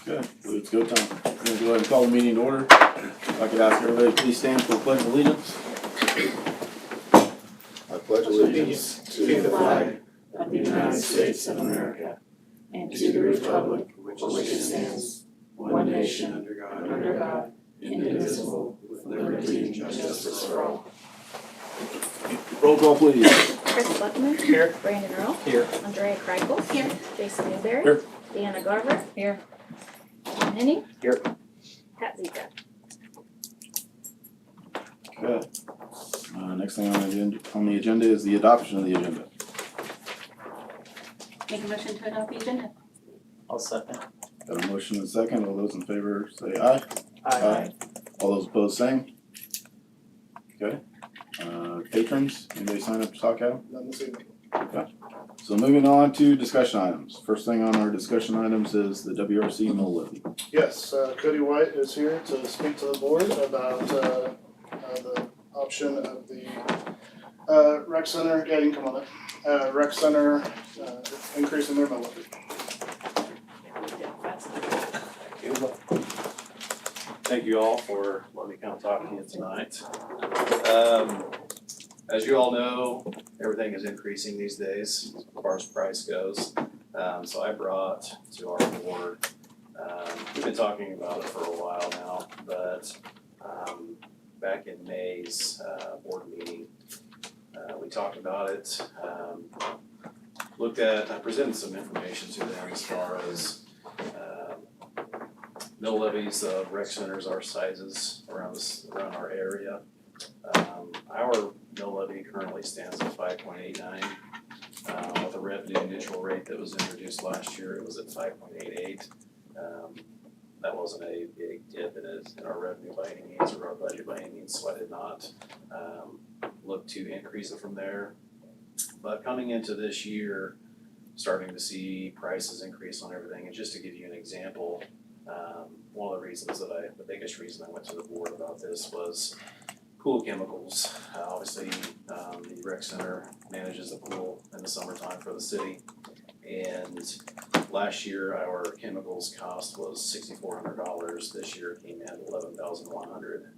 Okay, it's go time. We're gonna go ahead and call the meeting to order. If I could ask everybody to please stand for the pledge of allegiance. I pledge allegiance to the flag of the United States of America and to the republic for which it stands, one nation, under God, indivisible, with liberty and justice for all. Roll call please. Chris Buckman. Here. Brandon Earl. Here. Andrea Kreitels. Here. Jason Newberry. Here. Deanna Garver. Here. John Henning. Here. Pat Zika. Okay. Next thing on the agenda is the adoption of the agenda. Make a motion to adopt the agenda. I'll second. Got a motion and a second. All those in favor say aye. Aye. All those opposed, same. Okay. Patrons, anybody sign up to talk out? None this evening. So moving on to discussion items. First thing on our discussion items is the WRC mill levy. Yes, Cody White is here to speak to the board about the option of the rec center, yeah, you can come on it, rec center increasing their mill levy. Thank you all for letting me come talk to you tonight. As you all know, everything is increasing these days as far as price goes. So I brought to our board, we've been talking about it for a while now, but back in May's board meeting, we talked about it, I presented some information to them as far as mill levies of rec centers our sizes around our area. Our mill levy currently stands at 5.89. With a revenue neutral rate that was introduced last year, it was at 5.88. That wasn't a big dip in our revenue by any means or our budget by any means, so I did not look to increase it from there. But coming into this year, starting to see prices increase on everything, and just to give you an example, one of the reasons the biggest reason I went to the board about this was pool chemicals. Obviously, the rec center manages the pool in the summertime for the city. And last year, our chemicals cost was $6,400. This year it came in at $11,100.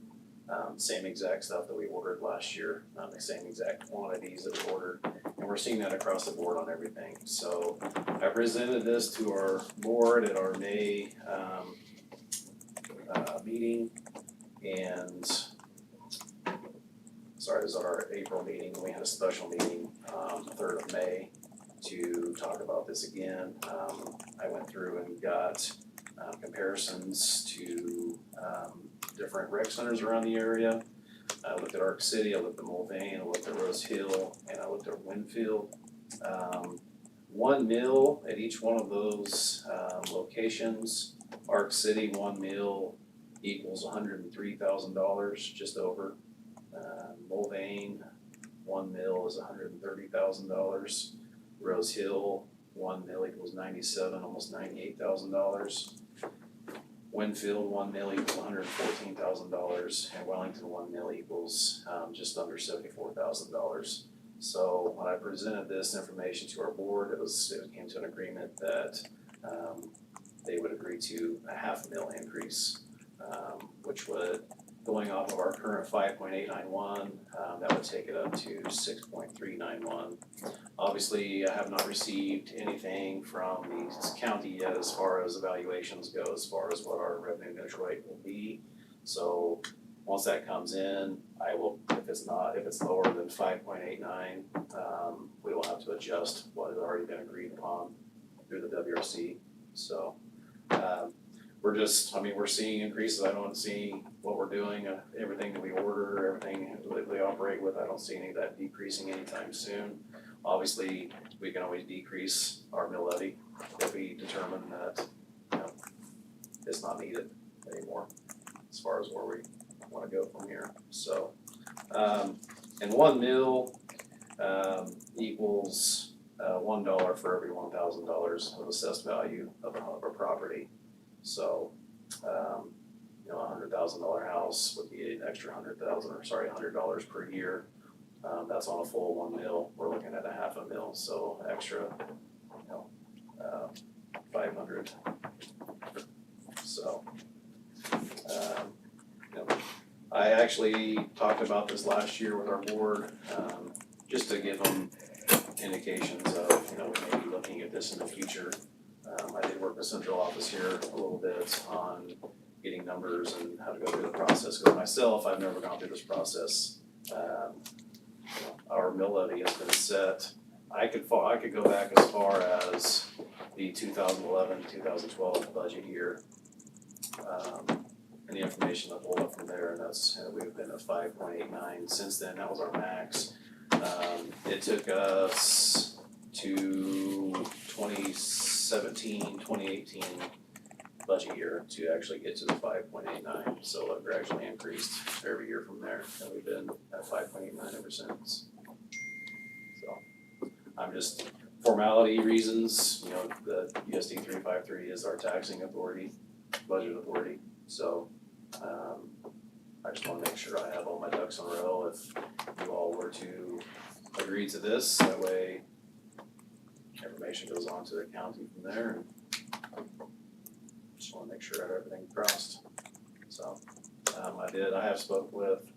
Same exact stuff that we ordered last year, the same exact quantities that we ordered. And we're seeing that across the board on everything. So I presented this to our board at our May meeting, and sorry, it was our April meeting. We had a special meeting the 3rd of May to talk about this again. I went through and got comparisons to different rec centers around the area. I looked at Arc City, I looked at Mulvane, I looked at Rose Hill, and I looked at Winfield. One mill at each one of those locations. Arc City, one mill equals $103,000, just over. Mulvane, one mill is $130,000. Rose Hill, one mill equals $97,000, almost $98,000. Winfield, one mill equals $114,000, and Wellington, one mill equals just under $74,000. So when I presented this information to our board, it came to an agreement that they would agree to a $500,000 increase, which would, going off of our current 5.891, that would take it up to 6.391. Obviously, I have not received anything from the county yet as far as evaluations go, as far as what our revenue neutral rate will be. So once that comes in, I will, if it's lower than 5.89, we will have to adjust what has already been agreed upon through the WRC. So we're seeing increases. I don't see what we're doing, everything that we order, everything that we operate with, I don't see any of that decreasing anytime soon. Obviously, we can always decrease our mill levy if we determine that, it's not needed anymore as far as where we want to go from here. So, and one mill equals $1 for every $1,000 of assessed value of a property. So, a $100,000 house would be an extra $100 per year. That's on a full 1 mil. We're looking at a $500,000, so extra, 500 actually talked about this last year with our board, just to give them indications of, we may be looking at this in the future. I did work with central office here a little bit on getting numbers and how to go through the process, because myself, I've never gone through this process. Our mill levy has been set. I could go back as far as the 2011, 2012 budget year. And the information I pulled up from there, and we've been at 5.89 since then. That was our max. It took us to 2017, 2018 budget year to actually get to the 5.89. So it gradually increased every year from there, and we've been at 5.89 ever since. So I'm just formality reasons. The USD 353 is our taxing authority, budget authority. So I just want to make sure I have all my ducks in a row if you all were to agree to this. That way information goes on to the county from there, and just want to make sure I have everything crossed. So I have spoke with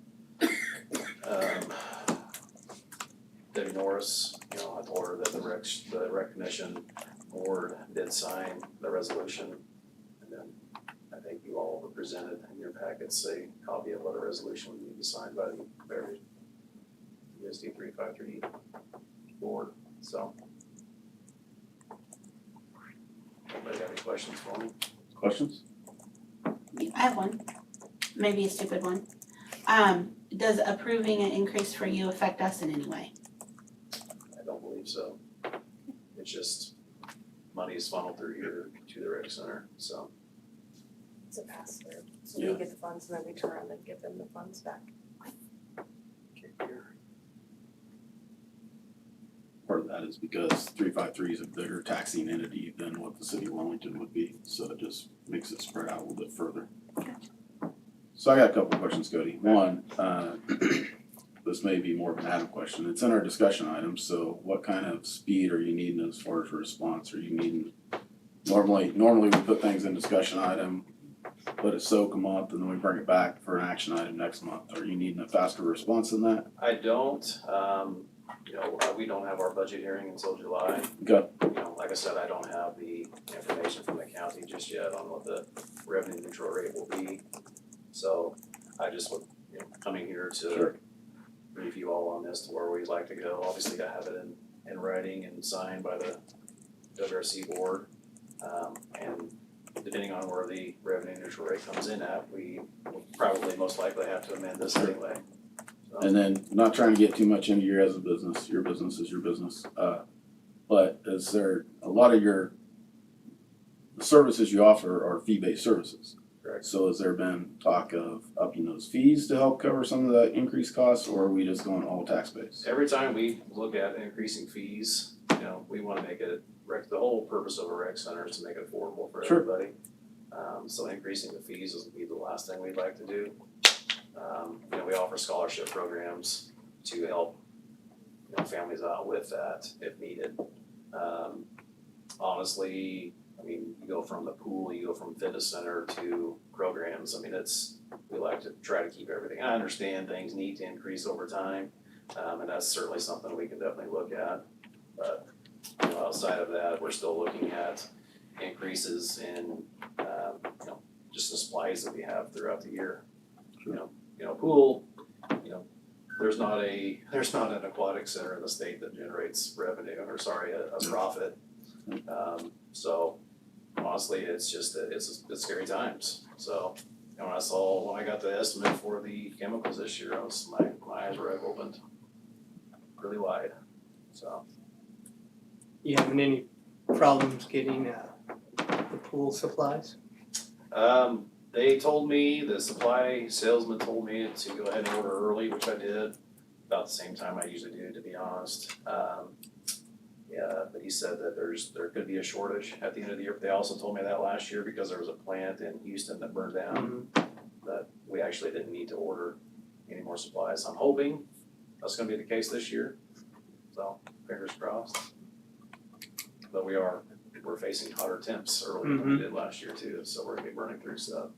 Debbie Norris. I told her that the rec commission board did sign the resolution, and then I think you all were presented in your packets a copy of what a resolution would need to sign by the USD 353 board. So, anybody have any questions for me? Questions? I have one, maybe a stupid one. Does approving an increase for you affect us in any way? I don't believe so. It's just money is funneled through here to the rec center, so. It's a pass through, so Yeah. we get the funds and then we turn around and give them the funds back. Part of that is because 353 is a bigger taxing entity than what the city of Wilmington would be, so it just makes it spread out a little bit further. So I got a couple of questions, Cody. One, this may be more of an Adam question. It's in our discussion items, so what kind of speed are you needing as far as response? Are you needing, normally we put things in discussion item, let it soak a month, and then we bring it back for an action item next month. Are you needing a faster response than that? I don't, we don't have our budget hearing until July. Okay. Like I said, I don't have the information from the county just yet on what the revenue neutral rate will be. So I just would, coming here to Sure. brief you all on this to where we'd like to go. Obviously, I have it in writing and signed by the WRC board. And depending on where the revenue neutral rate comes in at, we will probably most likely have to amend this anyway. So, And then, not trying to get too much into your as a business, your business is your business. But is there, a lot of your services you offer are fee-based services. Correct. So has there been talk of upping those fees to help cover some of the increased costs, or are we just going all tax-based? Every time we look at increasing fees, we want to make it, the whole purpose of a rec center is to make it affordable for Sure. everybody. So increasing the fees would be the last thing we'd like to do. We offer scholarship programs to help, families out with that if needed. Honestly, you go from the pool, you go from fitness center to programs. We like to try to keep everything. I understand things need to increase over time, and that's certainly something we can definitely look at. But outside of that, we're still looking at increases in, just the supplies that we have throughout the year. Sure. Pool, there's not an aquatic center in the state that generates revenue, a profit. So honestly, it's just, it's scary times. So, when I got the estimate for the chemicals this year, my eyes were opened really wide, so. You having any problems getting the pool supplies? They told me, the supply salesman told me to go ahead and order early, which I did, about the same time I usually do, to be honest. But he said that there could be a shortage at the end of the year. They also told me that last year because there was a plant in Houston that burned down, that we actually didn't need to order any more supplies. I'm hoping that's gonna be the case this year, so fingers crossed. But we're facing hotter temps early than we did last year too, so we're gonna be burning through stuff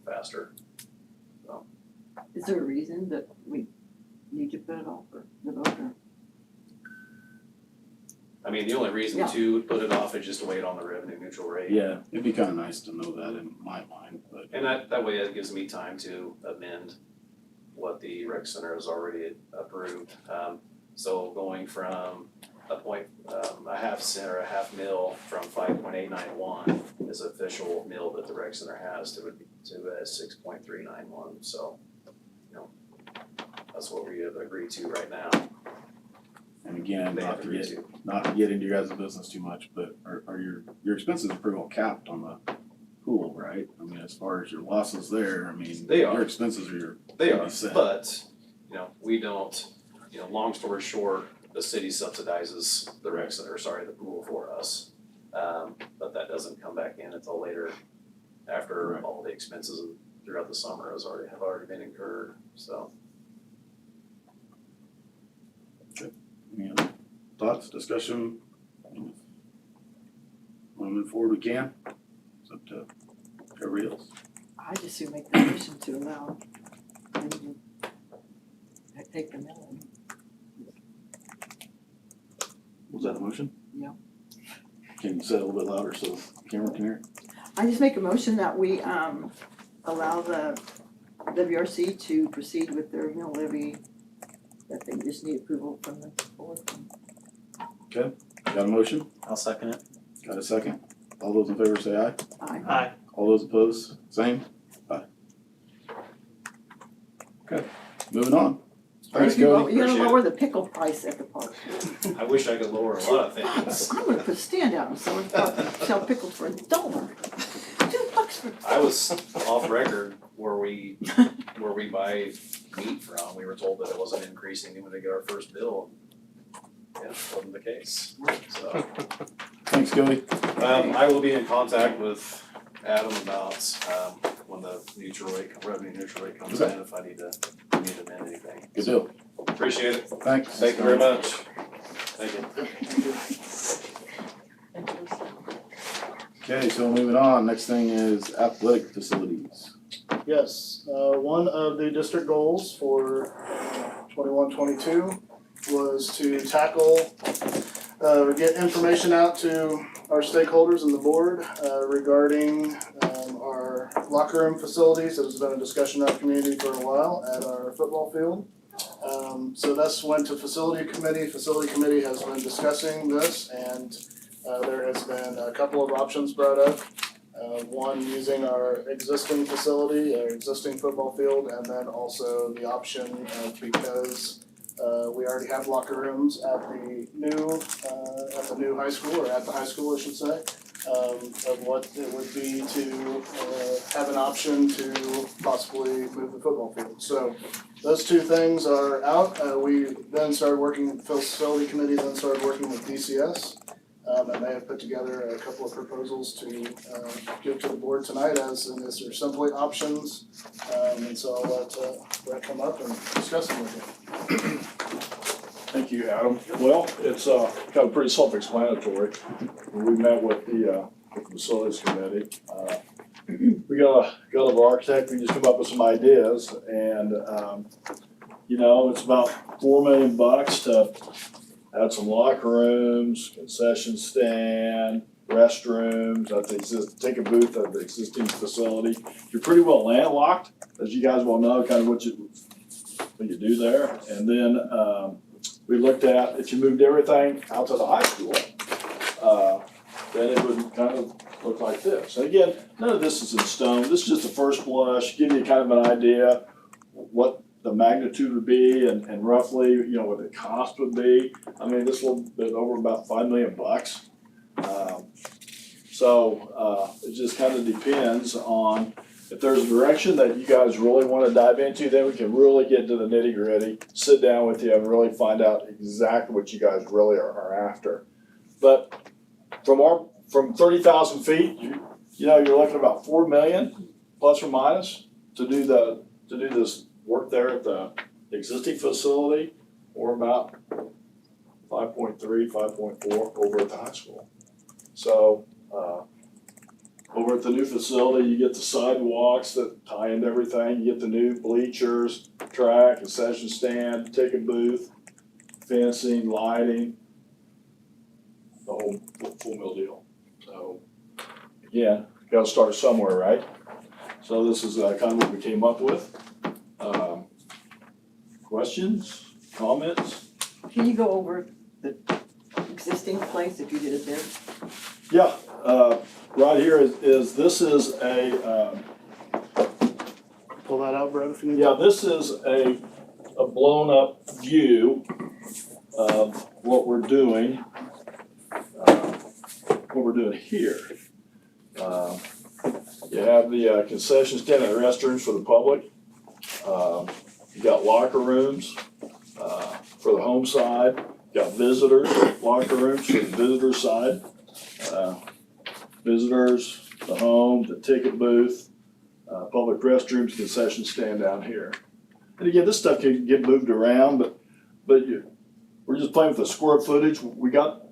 faster. So Is there a reason that we need to put it off for the voter? I mean, the only reason Yeah. to put it off is just to wait on the revenue neutral rate. Yeah, it'd be kinda nice to know that in my mind, but. And that way it gives me time to amend what the rec center has already approved. So going from a half cent or a half mil from 5.891 is official mil that the rec center has to 6.391. So, that's what we have agreed to right now. And again, They have not to agreed get, to. not to get into your guys' business too much, but are your expenses are pretty well capped on the pool, right? I mean, as far as your losses there, I mean, They are. your expenses are your, They gonna are, be set. but, we don't, long story short, the city subsidizes the the pool for us. But that doesn't come back in until later, after Right. all the expenses throughout the summer have already been incurred, so. Any other thoughts, discussion? Wanna move forward, we can. It's up to everybody else. I just would make the motion to allow them to take the mill. Was that a motion? Yeah. Can you say it a little bit louder so the camera can hear? I just make a motion that we allow the WRC to proceed with their mill levy, that they just need approval from the board. Got a motion? I'll second it. Got a second? All those in favor say aye. Aye. Aye. All those opposed, same? Aye. Okay, moving on. Thanks, You Cody. gotta Appreciate it. lower the pickle price at the park. I wish I could lower a lot of things. I'm gonna put a stand out and sell pickles for $1. $2 for. I was off record where we buy meat from, we were told that it wasn't increasing even to get our first bill. Yeah, wasn't the case, so. Thanks, Cody. I will be in contact with Adam about, when the revenue neutral rate comes in, if I need to amend anything. Good deal. Appreciate it. Thanks. Thank you very much. Thank you. Okay, so moving on, next thing is athletic facilities. Yes, one of the district goals for 21-22 was to tackle, or get information out to our stakeholders and the board regarding our locker room facilities. There's been a discussion in our community for a while at our football field. So this went to facility committee. Facility committee has been discussing this, and there has been a couple of options brought up. One using our existing facility, our existing football field, and then also the option because we already have locker rooms at the new high school, or at the high school, I should say, of what it would be to have an option to possibly move the football field. So those two things are out. We then started working, facility committee then started working with DCS. And they have put together a couple of proposals to give to the board tonight, as in is there simply options. And so I'll let Brett come up and discuss them with you. Thank you, Adam. Well, it's kind of pretty self-explanatory. We met with the facilities committee. We got an architect, we just come up with some ideas, and it's about $4 million to add some locker rooms, concession stand, restrooms, take a booth at the existing facility. You're pretty well landlocked, as you guys well know, kind of what you do there. And then we looked at, if you moved everything out to the high school, then it would kind of look like this. And again, none of this is in stone. This is just a first blush, give you kind of an idea what the magnitude would be and roughly, what the cost would be. I mean, this will be over about $5 million. It just kind of depends on if there's a direction that you guys really want to dive into, then we can really get into the nitty gritty, sit down with you and really find out exactly what you guys really are after. But from 30,000 feet, you're looking at about 4 million plus or minus to do this work there at the existing facility, or about 5.3, 5.4 over at the high school. So over at the new facility, you get the sidewalks that tie into everything, you get the new bleachers, track, concession stand, ticket booth, fencing, lighting, the whole full meal deal. So, again, gotta start somewhere, right? So this is kind of what we came up with. Questions, comments? Can you go over the existing place if you did it there? Yeah, right here this is a, Pull that out, Brett, if you need. yeah, this is a blown up view of what we're doing, here. You have the concession stand and the restrooms for the public. You got locker rooms, for the home side. You got visitors, locker rooms for the visitor side. Visitors, the home, the ticket booth, public restrooms, concession stand down here. And again, this stuff can get moved around, but we're just playing with the square footage. We got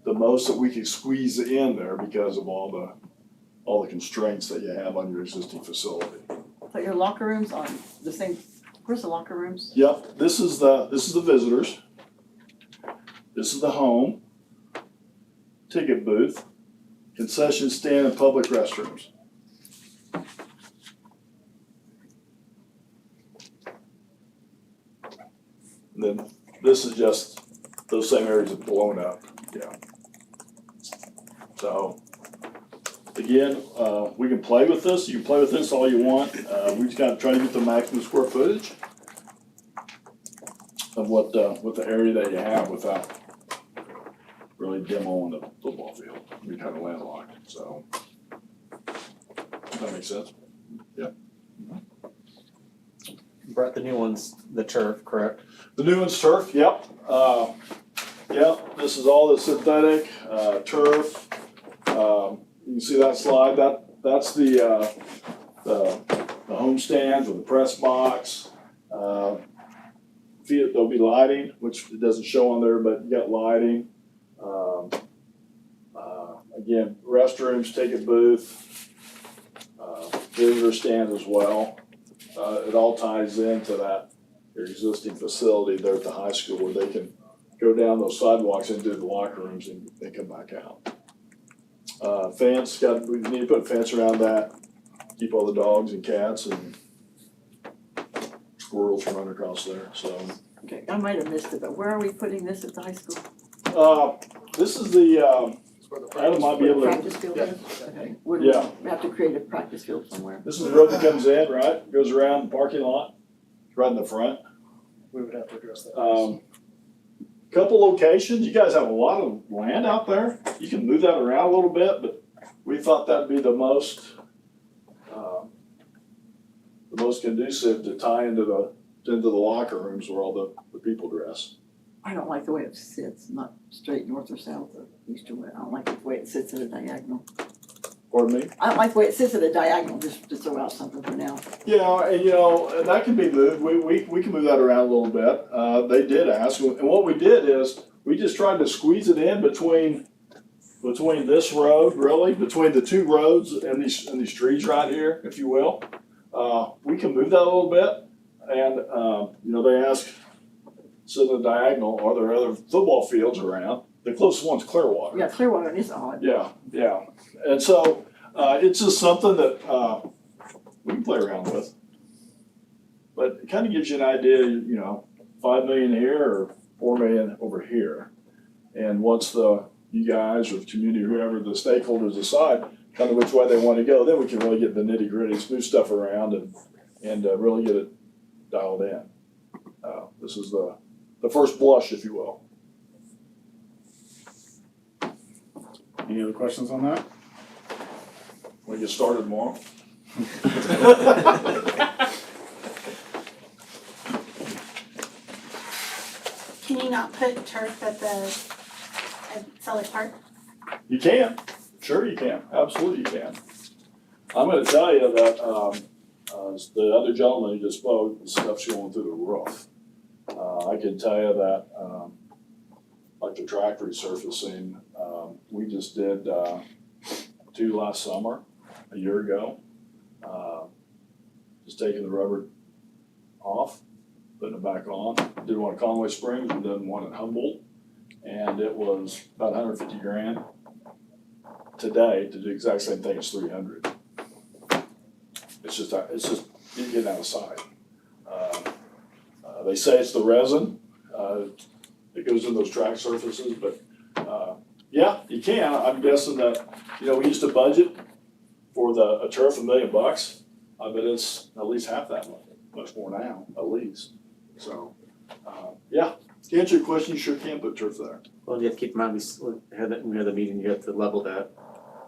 the most that we can squeeze in there because of all the constraints that you have on your existing facility. Put your locker rooms on the same, where's the locker rooms? Yep, this is the visitors. This is the home, ticket booth, concession stand, and public restrooms. And then this is just those same areas are blown up, yeah. So, again, we can play with this. You can play with this all you want. We just gotta try to get the maximum square footage of what the area that you have without really demoing the football field. Be kind of landlocked, so. Does that make sense? Brett, the new one's the turf, correct? The new one's turf, yep. Yep, this is all the synthetic, turf. You can see that slide, that's the home stands with the press box. There'll be lighting, which it doesn't show on there, but you got lighting. Again, restrooms, ticket booth, visitor stand as well. It all ties into that, your existing facility there at the high school where they can go down those sidewalks into the locker rooms and come back out. Fence, we need to put a fence around that, keep all the dogs and cats and squirrels from running across there, so. Okay, I might have missed it, but where are we putting this at the high school? This is the, Adam might be able to, Practice field is? Okay, where do Yeah. we have to create a practice field somewhere? this is the road that comes in, right, goes around the parking lot, right in the front. We would have to address that. Couple locations, you guys have a lot of land out there, you can move that around a little bit, but we thought that'd be the most conducive to tie into the locker rooms where all the people dress. I don't like the way it sits, not straight north or south or east or west. I don't like the way it sits at a diagonal. Pardon me? I don't like the way it sits at a diagonal, just to throw out something for now. Yeah, and that can be moved, we can move that around a little bit, they did ask, and what we did is, we just tried to squeeze it in between this road, really, between the two roads and these trees right here, if you will. We can move that a little bit, and, they ask, so the diagonal, are there other football fields around? The closest one's Clearwater. Yeah, Clearwater is odd. Yeah, and so, it's just something that, we can play around with. But it kind of gives you an idea, 5 million here or 4 million over here. And once you guys or the community, whoever the stakeholders decide kind of which way they want to go, then we can really get the nitty gritty, move stuff around and really get it dialed in. This is the first blush, if you will. Any other questions on that? We get started tomorrow. Can you not put turf at Sully Park? You can, sure you can, absolutely you can. I'm gonna tell you that, the other gentleman who just spoke, the stuff's going through the roof. I can tell you that, like the track resurfacing, we just did, 2 last summer, a year ago. Just taking the rubber off, putting it back on. Did one at Conway Springs and done one at Humboldt. And it was about 150 grand. Today, to do the exact same thing, it's 300. It's just you're getting out of sight. They say it's the resin, it goes in those track surfaces, but, yeah, you can. I'm guessing that, we used to budget for a turf $1 million. I bet it's at least half that much more now, at least. So, yeah, to answer your question, you sure can put turf there. Well, you have to keep in mind, when we had the meeting, you have to level that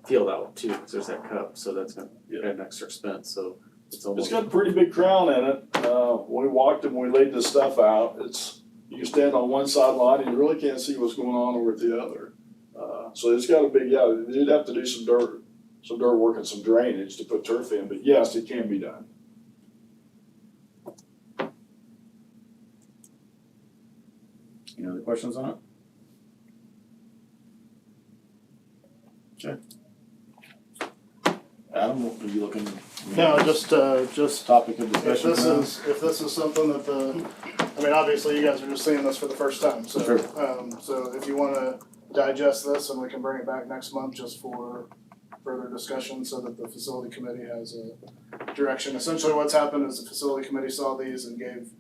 field out too, because there's that cup, so that's gonna add an extra expense, so it's It's almost. got a pretty big crown in it. When we walked and we laid this stuff out, you can stand on one sideline and you really can't see what's going on over at the other. So it's got a big, you'd have to do some dirt work and some drainage to put turf in, but yes, it can be done. Any other questions on it? Okay. Adam, are you looking? No, just Topic of if discussion this for now? if this is something that obviously you guys are just seeing this for the first time, so, Sure. So if you wanna digest this and we can bring it back next month just for further discussion so that the facility committee has a direction. Essentially what's happened is the facility committee saw these and gave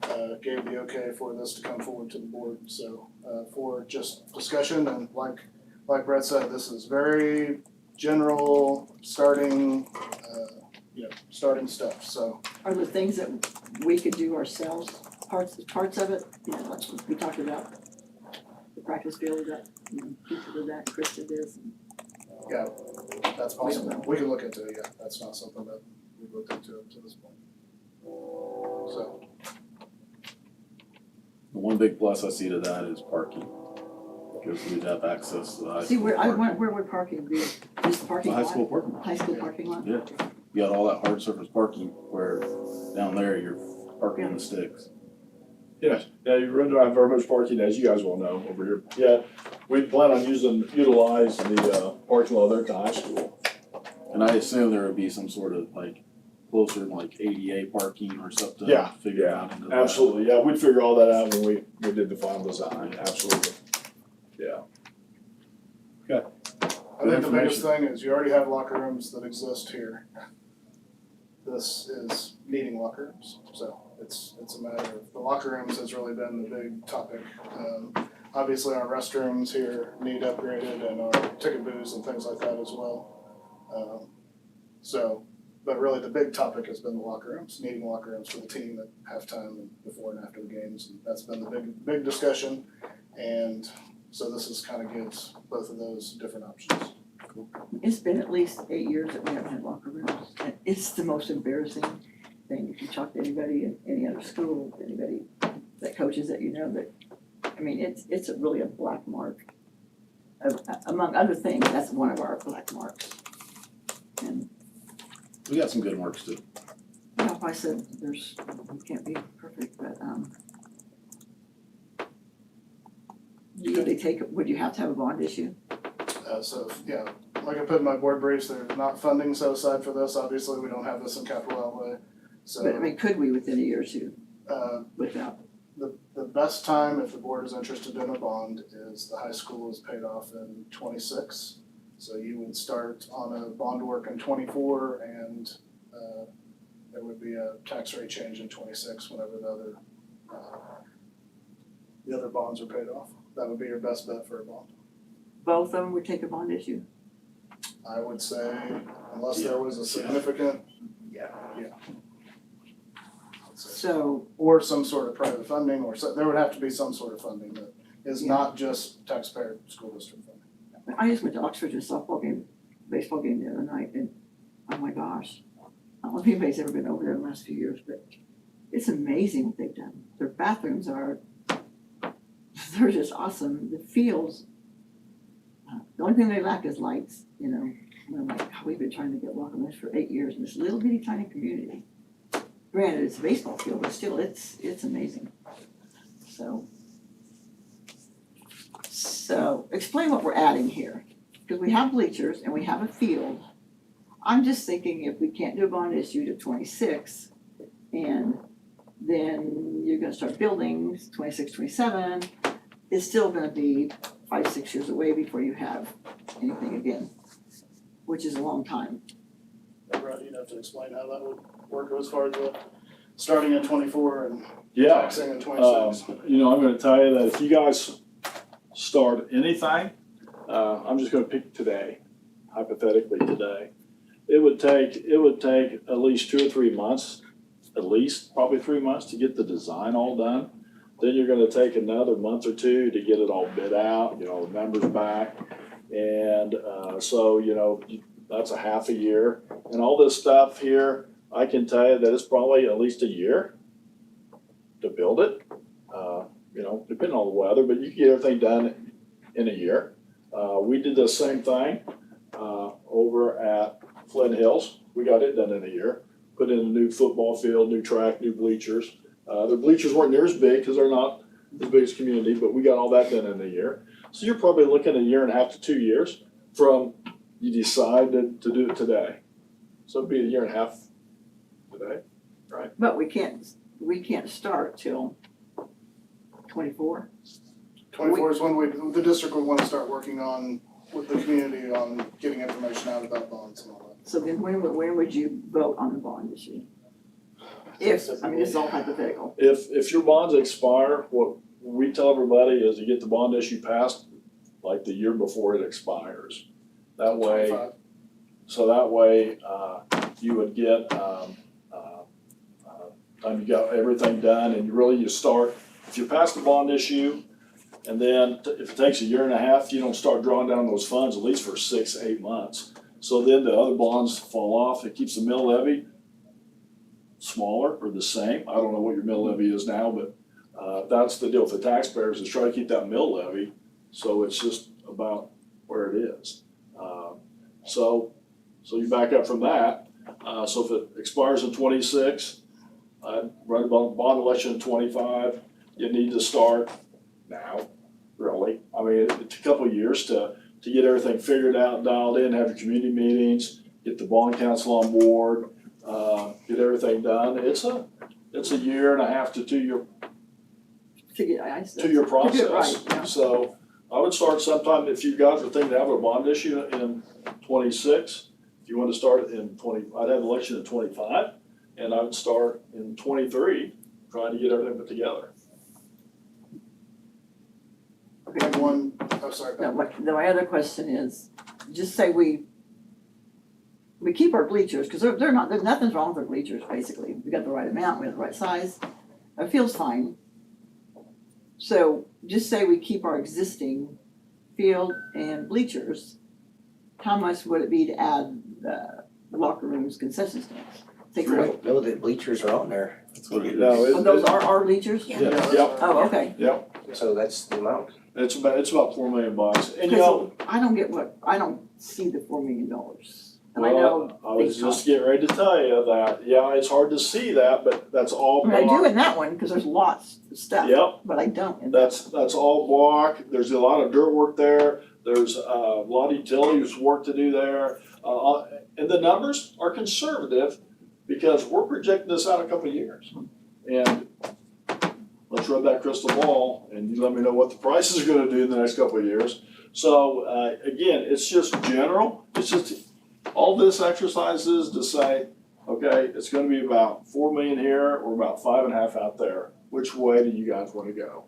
the okay for this to come forward to the board, so, for just discussion and like Brett said, this is very general, starting stuff, so. Are there things that we could do ourselves, parts of it, like we talked about, the practice field that, people did that, Chris did this. Yeah, that's possible. We can look into it, yeah. That's not something that we've looked into up to this point. So, The one big plus I see to that is parking. Because we'd have access to the high See, school where parking. would parking be? Just The parking high lot? school parking. High school parking lot? Yeah. You got all that hard surface parking where down there you're parking in the sticks. Yes, yeah, you really don't have very much parking, as you guys well know, over here. Yeah, we plan on utilize the parking lot there to high school. And I assume there would be some sort of closer like ADA parking or something Yeah, figured out into that. Absolutely, yeah, we'd figure all that out when we did the final design, absolutely. Yeah. I think the biggest thing is you already have locker rooms that exist here. This is needing locker rooms, so it's a matter of, the locker rooms has really been the big topic. Obviously our restrooms here need upgraded and our ticket booths and things like that as well. But really the big topic has been the locker rooms, needing locker rooms for the team at halftime and before and after the games, and that's been the big discussion. And so this is kind of gives both of those different options. It's been at least 8 years that we haven't had locker rooms. And it's the most embarrassing thing. If you talk to anybody in any other school, anybody that coaches that it's really a black mark. Among other things, that's one of our black marks. And We got some good works too. I said we can't be perfect, but would you have to have a bond issue? Like I put in my board briefs, there's not funding set aside for this. Obviously, we don't have this in capital outlay. So But could we within a year or two without? the best time, if the board is interested in a bond, is the high school is paid off in 26. So you would start on a bond work in 24 and there would be a tax rate change in 26 whenever the other bonds are paid off. That would be your best bet for a bond. Both of them would take a bond issue? I would say, unless there was a significant, So, or some sort of private funding, there would have to be some sort of funding that is not just taxpayer school district funding. I just went to Oxford to a baseball game the other night, and oh my gosh. I don't know if anybody's ever been over there in the last few years, but it's amazing what they've done. Their bathrooms they're just awesome. The fields, the only thing they lack is lights, And I'm like, God, we've been trying to get locker rooms for 8 years in this little bitty tiny community. Granted, it's a baseball field, but still, it's amazing. So explain what we're adding here. because we have bleachers and we have a field. I'm just thinking if we can't do a bond issue to 26, and then you're gonna start building 26, 27, it's still gonna be 5, 6 years away before you have anything again, which is a long time. Brad, you'd have to explain how that would work as far as the starting at 24 and Yeah, taxing at 26. you know, I'm gonna tell you that if you guys start anything, I'm just gonna pick today, hypothetically today. It would take at least 2 or 3 months, at least probably 3 months to get the design all done. Then you're gonna take another month or two to get it all bid out, get all the numbers back. And, so, you know, that's a half a year. And all this stuff here, I can tell you that it's probably at least a year to build it. You know, depending on the weather, but you can get everything done in a year. We did the same thing, over at Flint Hills. We got it done in a year. Put in a new football field, new track, new bleachers. The bleachers weren't near as big because they're not the biggest community, but we got all that done in a year. So you're probably looking at 1.5 to 2 years from you decide to do it today. So it'd be 1.5 years today. But we can't start till 24. 24 is when the district would want to start working on, with the community on getting information out about bonds and all that. So then when would you vote on the bond issue? If, I mean, this is all hypothetical. If your bonds expire, what we tell everybody is to get the bond issue passed like the year before it expires. That way, 25. so that way, you would get, time you got everything done and you start, if you pass the bond issue, and then if it takes 1.5 years, you don't start drawing down those funds at least for 6, 8 months. So then the other bonds fall off, it keeps the mill levy smaller or the same. I don't know what your mill levy is now, but that's the deal with the taxpayers, is try to keep that mill levy, so it's just about where it is. So you back up from that, so if it expires in 26, run a bond election in 25, you need to start now, really. I mean, it took a couple of years to get everything figured out, dialed in, have your community meetings, get the bond council on board, get everything done. It's a 1.5 to 2 year To get, I said. 2 year To do it process. right, yeah. So I would start sometime, if you guys are thinking to have a bond issue in 26, if you want to start in 20, I'd have election in 25, and I would start in 23, trying to get everything put together. And one, oh, sorry. No, my other question is, just say we keep our bleachers, because there's nothing's wrong with our bleachers, basically. We got the right amount, we have the right size, our field's fine. So just say we keep our existing field and bleachers, how much would it be to add the locker rooms, concession stands? Take away, No, the bleachers are on there, That's what it is. No, oh, those are our bleachers? Yeah. Yep. Oh, okay. so that's the amount. It's about $4 million, and you know. I don't see the $4 million. And I know. Well, I was just getting ready to tell you that, yeah, it's hard to see that, but that's all I mean, I do block. in that one, because there's lots of stuff. Yep. But I don't in that. That's all block, there's a lot of dirt work there, there's a lot of utilities work to do there. And the numbers are conservative, because we're projecting this out a couple of years. And let's rub that crystal ball, and you let me know what the prices are gonna do in the next couple of years. So, again, it's just general, it's just, all this exercise is to say, okay, it's gonna be about 4 million here, or about 5.5 out there. Which way do you guys wanna go?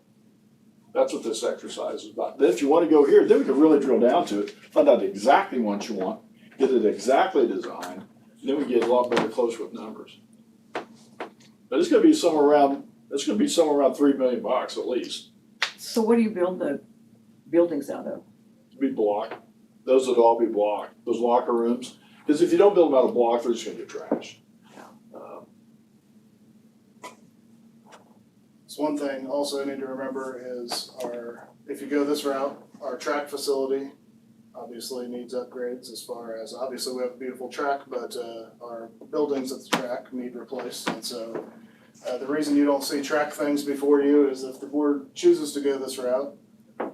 That's what this exercise is about. Then if you wanna go here, then we can really drill down to it, find out exactly what you want, get it exactly designed, then we get a lot better close with numbers. But it's gonna be somewhere around 3 million bucks at least, So what do you build the buildings out of? to be block. Those would all be block, those locker rooms, because if you don't build them out of block, they're just gonna get trashed. So one thing also you need to remember is if you go this route, our track facility obviously needs upgrades as far as, obviously we have a beautiful track, but our buildings at the track need replaced. And so the reason you don't see track things before you is if the board chooses to go this route,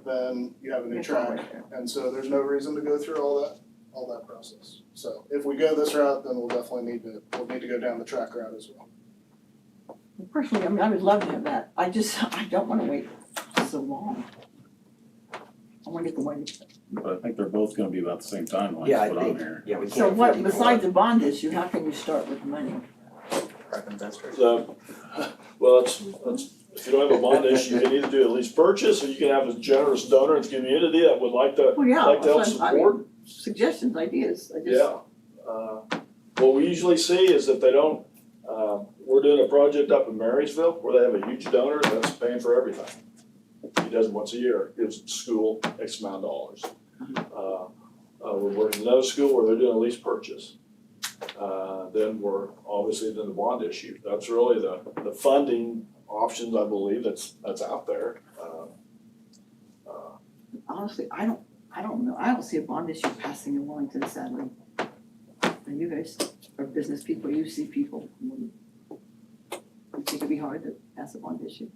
then you have a new It's all track. right there. And so there's no reason to go through all that process. So if we go this route, then we'll definitely need to go down the track route as well. Personally, I mean, I would love to have that. I don't wanna wait so long. I wanna get the one. But I think they're both gonna be about the same timeline, Yeah, is what I I'm think, hearing. yeah, we can't. So what, afford to besides the bond issue, how can you start with the money? Private investors. So, well, it's, if you don't have a bond issue, you can either do a lease purchase, or you can have a generous donor in the community that would like to, Well, yeah, like to help that's what I support. mean, suggestions, ideas, I just. Yeah, what we usually see is that they don't, we're doing a project up in Marysville where they have a huge donor that's paying for everything. He does it once a year, gives the school X amount of dollars. We're working in another school where they're doing a lease purchase. Then we're obviously doing the bond issue. That's really the funding options, I believe, that's out there. Honestly, I don't know, I don't see a bond issue passing in Wellington, sadly. And you guys are business people, you see people. You think it'd be hard to pass a bond issue?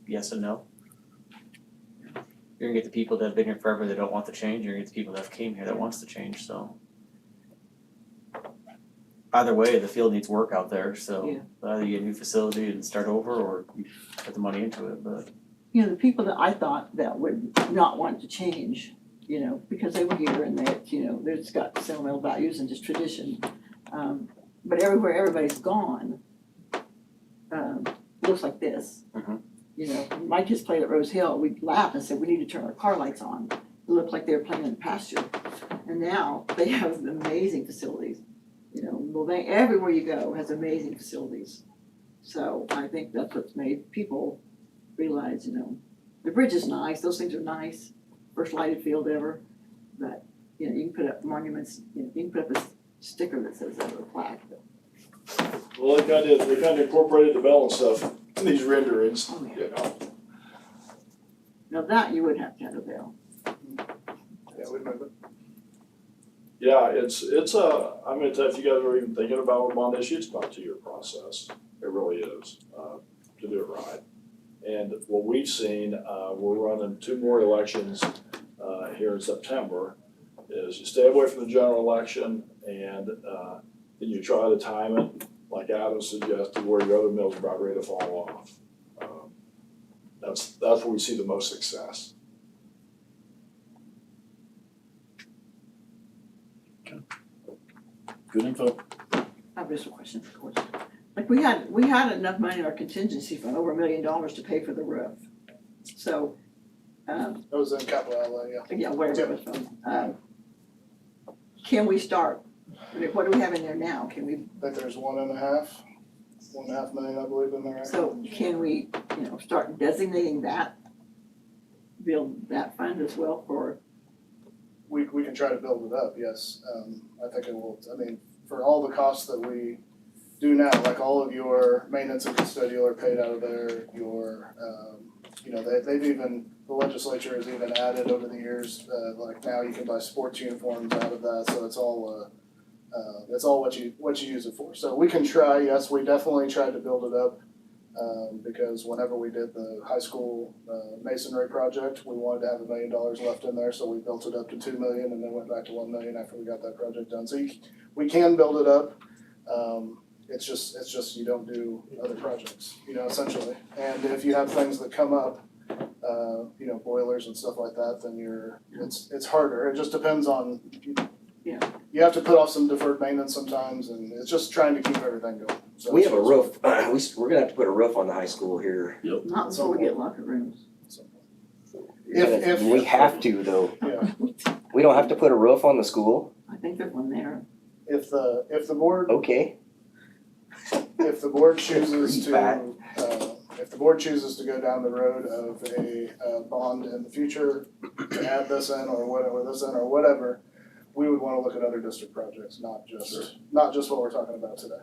Yes and no. You're gonna get the people that have been here forever that don't want the change, you're gonna get the people that have came here that wants the change, so. Either way, the field needs work out there, Yeah. so either you get a new facility and start over, or you put the money into it, but. You know, the people that I thought that would not want to change, you know, because they were here and that, you know, there's got sentimental values and just tradition. But everywhere everybody's gone, looks like this. Mhm. You know, my kids played at Rose Hill, we'd laugh and say, we need to turn our car lights on. It looked like they were playing in the pasture. And now they have amazing facilities. You know, Mulvane, everywhere you go has amazing facilities. So I think that's what's made people realize, you know, the bridge is nice, those things are nice, first lighted field ever. But, you know, you can put up monuments, you can put up a sticker that says that or a plaque. Well, they kinda incorporated the bell and stuff in these renderings, Oh, yeah. you know. Now that you would have to have a bell. Yeah, we move it. Yeah, it's I'm gonna tell you, if you guys are even thinking about a bond issue, it's about a 2-year process. It really is, to do it right. And what we've seen, we're running 2 more elections, here in September, is you stay away from the general election and, then you try to time it, like Adam suggested, where your other mills are about ready to fall off. That's where we see the most success. Good info. I have just a question, of course. Like we had enough money in our contingency fund, over $1 million to pay for the roof. So, That was in capital outlay, yeah. yeah, whatever it was from. Can we start? What do we have in there now? Can we, I think there's 1.5 million, I believe, in there. so can we, you know, start designating that? Build that fund as well for, We can try to build it up, yes. I think it will, I mean, for all the costs that we do now, like all of your maintenance and custodial are paid out of there, your, you know, they've even, the legislature has even added over the years, like now you can buy sports uniforms out of that, so it's all what you use it for. So we can try, yes, we definitely tried to build it up. Because whenever we did the high school masonry project, we wanted to have $1 million left in there, so we built it up to 2 million and then went back to 1 million after we got that project done. So we can build it up. It's just you don't do other projects, you know, essentially. And if you have things that come up, you know, boilers and stuff like that, then it's harder. It just depends on. Yeah. You have to put off some deferred maintenance sometimes, and it's just trying to keep everything going. So We have a roof, we're gonna have to put a roof on the high school here. not before we get locker rooms. If- We have to though. Yeah. We don't have to put a roof on the school? I think there's one there. If the board Okay. if the board chooses Pretty bad. to, if the board chooses to go down the road of a bond in the future, to add this in or whatever, we would wanna look at other district projects, not just what we're talking about today.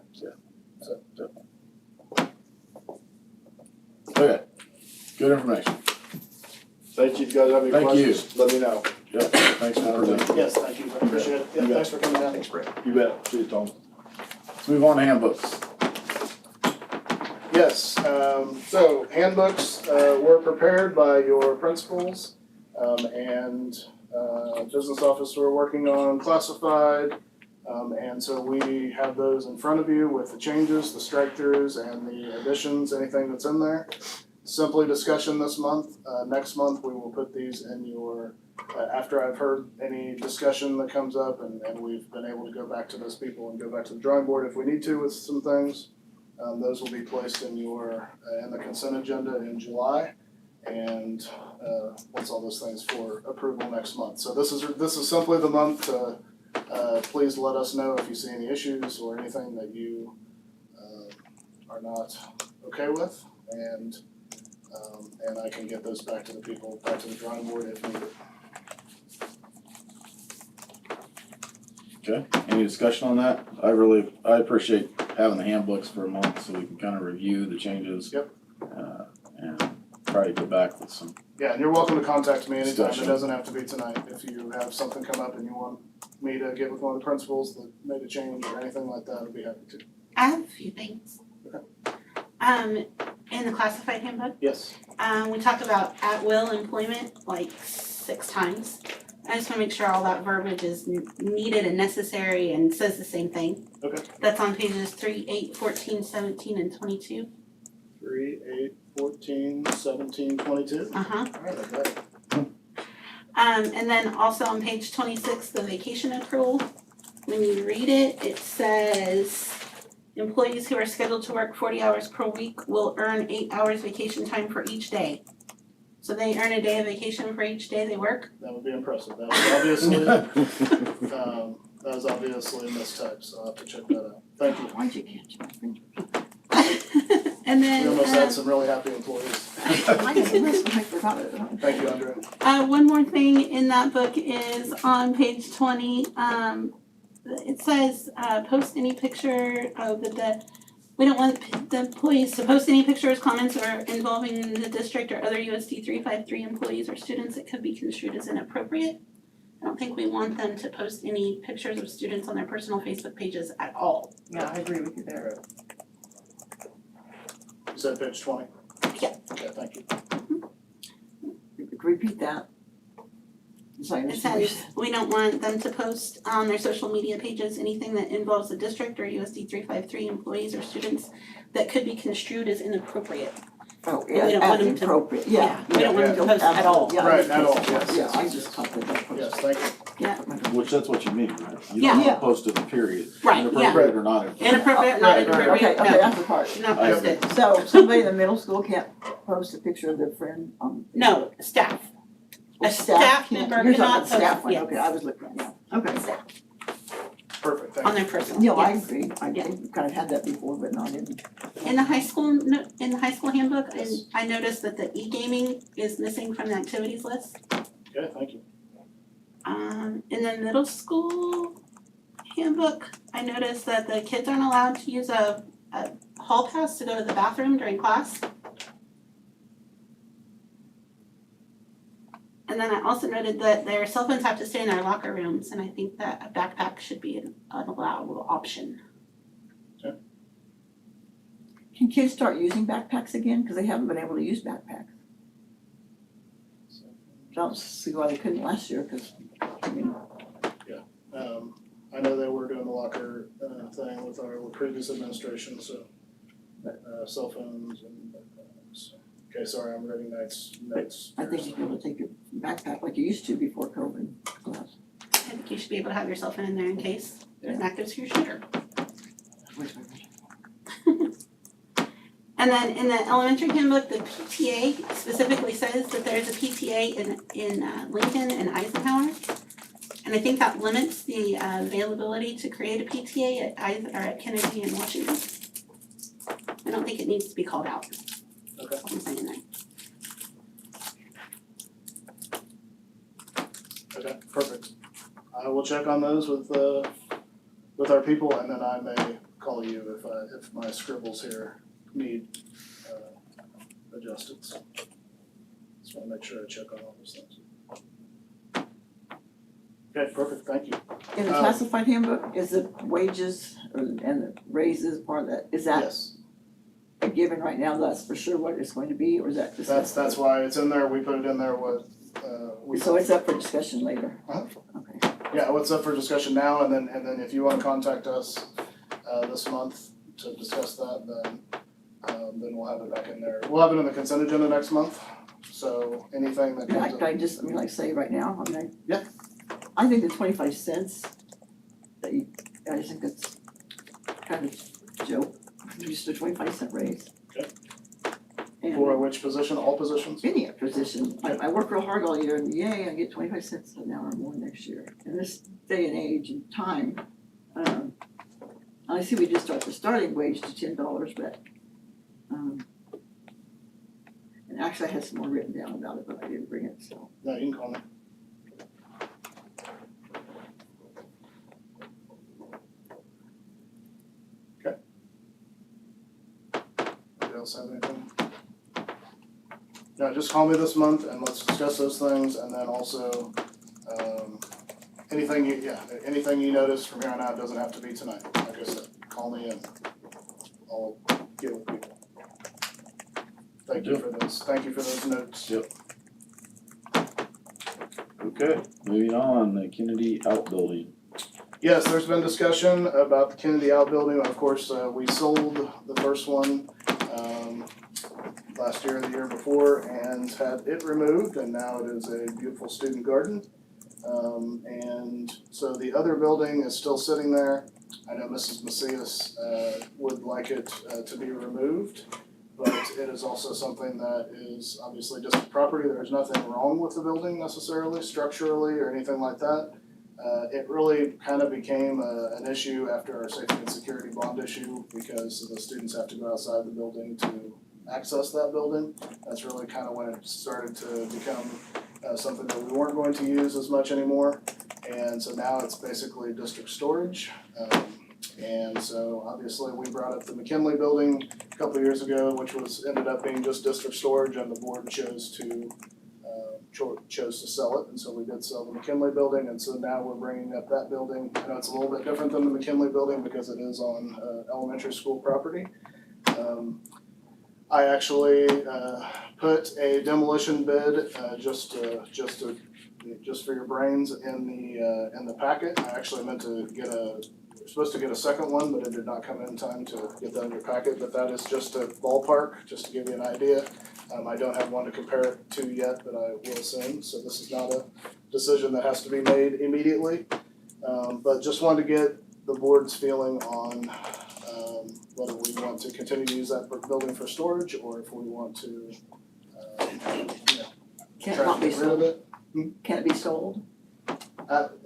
Okay, good information. Thank you, if you guys have any Thank you. questions, let me know. Yeah, thanks for presenting. Yes, thank you, I appreciate it. Yeah, You bet. thanks for coming down. Thanks, Brett. You bet, see you, Tom. Let's move on to handbooks. Yeah, Yes, so handbooks, were prepared by your principals, and, business office we're working on classified. And so we have those in front of you with the changes, the strike-throughs, and the additions, anything that's in there. Simply discussion this month. Next month, we will put these in your, after I've heard any discussion that comes up and we've been able to go back to those people and go back to the drawing board if we need to with some things. Those will be placed in your, in the consent agenda in July. And, once all those things for approval next month. So this is simply the month to, please let us know if you see any issues or anything that you, are not okay with. And I can get those back to the people, back to the drawing board if needed. Okay, any discussion on that? I appreciate having the handbooks for a month so we can kind of review the changes. Yep. And try to go back with some. Yeah, and you're welcome to contact me anytime. It Discussion. doesn't have to be tonight. If you have something come up and you want me to get with one of the principals that made a change or anything like that, I'd be happy to. I have a few things. Okay. In the classified handbook, Yes. we talk about at-will employment like 6 times. I just wanna make sure all that verbiage is needed and necessary and says the same thing. Okay. That's on pages 3, 8, 14, 17, and 22. 3, 8, 14, 17, 22. Uh-huh. All right, I got it. And then also on page 26, the vacation accrual. When you read it, it says employees who are scheduled to work 40 hours per week will earn 8 hours vacation time for each day. So they earn a day of vacation for each day they work? That would be impressive. That was obviously a mistype, so I'll have to check that out. Thank you. Why'd you catch my And We then, almost had some really happy employees. I didn't listen, I forgot it. Thank you, Andrea. one more thing in that book is on page 20, it says, post any picture of we don't want the employees to post any pictures, comments, or involving the district or other USD 353 employees or students that could be construed as inappropriate. I don't think we want them to post any pictures of students on their personal Facebook pages at all. Yeah, I agree with you there. You said page 20? Yeah. Okay, thank you. Repeat that. So I It understand. says, we don't want them to post on their social media pages anything that involves the district or USD 353 employees or students that could be construed as inappropriate. Oh, we don't yeah, want as them to- appropriate, yeah. We don't want them to post at all. Yeah, Right, at all, yes, Yeah, yes, I yes, just yes. caught that. Yes, thank you. Which that's what you mean, right? You Yeah. don't want Yeah. to post it in period. Right, yeah. Inappropriate or not inappropriate. Inappropriate, not Right, right, inappropriate, Okay, no, that's the part. not I agree. posted. So somebody in the middle school can't post a picture of their friend on. No, staff. Or A staff can't- member You're cannot talking staff post, one, yes. okay, I was looking at that. Okay. Perfect, thank On you. their personal, No, I yes. agree. I Yeah. kind of had that before, but not in. In the high school, handbook, I noticed that the e-gaming is missing from the activities list. Okay, thank you. In the middle school handbook, I noticed that the kids aren't allowed to use a hall pass to go to the bathroom during class. And then I also noted that their cell phones have to stay in their locker rooms, and I think that a backpack should be an allowable option. Can kids start using backpacks again? Because they haven't been able to use backpacks. So I don't see why they couldn't last year, because, I mean, I know they were doing the locker, thing with our previous administration, so, cell phones and, okay, sorry, I'm reading notes. I think you'd be able to take your backpack like you used to before COVID class. I think you should be able to have your cell phone in there in case there's an active shooter. And then in the elementary handbook, the PTA specifically says that there's a PTA in Lincoln and Eisenhower. And I think that limits the availability to create a PTA at Kennedy and Washington. I don't think it needs to be called out. Okay. I'm saying that. Okay, perfect. I will check on those with our people, and then I may call you if my scribbles here need adjusted. So just want to make sure I check on all those things. Okay, perfect, thank you. In the classified handbook, is the wages and the raises part of that, is that? Yes. a given right now, that's for sure what it's going to be, or is that just? That's why it's in there, we put it in there with, So it's up for discussion later? Uh-huh. Okay. yeah, what's up for discussion now, and then if you wanna contact us, this month to discuss that, then we'll have it back in there. We'll have it in the consent agenda next month, so anything that comes up. Can I just, I mean, like say right now, I mean, Yeah. I think the 25 cents that you, I just think that's kind of a joke, just a 25-cent raise. Okay. And For which position, all positions? any position, I work real hard all year and yay, I get 25 cents an hour more next year. In this day and age and time, I see we just start the starting wage to $10, but, and actually I had some more written down about it, but I didn't bring it, so. No, you can call me. Okay. Anybody else have anything? No, just call me this month and let's discuss those things, and then also, anything you notice from here on out doesn't have to be tonight. Like I said, call me and I'll get with people. Thank you for those notes. Yep. Okay, moving on, the Kennedy outbuilding. Yes, there's been discussion about the Kennedy outbuilding. Of course, we sold the first one, last year or the year before and had it removed, and now it is a beautiful student garden. And so the other building is still sitting there. I know Mrs. Macias, would like it, to be removed, but it is also something that is obviously district property. There's nothing wrong with the building necessarily, structurally or anything like that. It really kind of became an issue after our safety and security bond issue, because the students have to go outside the building to access that building. That's really kind of when it started to become something that we weren't going to use as much anymore. And so now it's basically district storage. And so obviously we brought up the McKinley building a couple of years ago, which ended up being just district storage, and the board chose to sell it, and so we did sell the McKinley building, and so now we're bringing up that building. I know it's a little bit different than the McKinley building because it is on elementary school property. I actually put a demolition bid just for your brains in the packet. I actually meant to we're supposed to get a second one, but it did not come in time to get that in your packet. But that is just a ballpark, just to give you an idea. I don't have one to compare it to yet, but I will soon. So this is not a decision that has to be made immediately. But just wanted to get the board's feeling on whether we want to continue to use that building for storage, or if we want to, Can it try not to be get rid of sold? it. Can it be sold?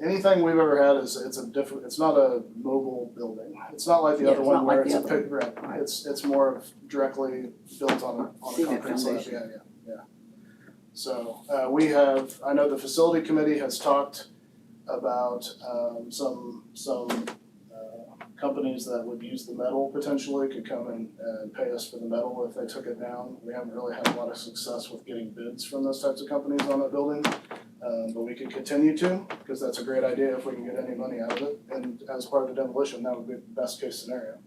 Anything we've ever had it's not a mobile building. It's not like the Yeah, other it's one not where like it's the a other pig rent. Right. It's more of directly built on a Cement concrete slab. foundation. Yeah. So I know the facility committee has talked about some companies that would use the metal potentially could come and pay us for the metal if they took it down. We haven't really had a lot of success with getting bids from those types of companies on that building. But we could continue to, because that's a great idea if we can get any money out of it. And as part of the demolition, that would be the best case scenario.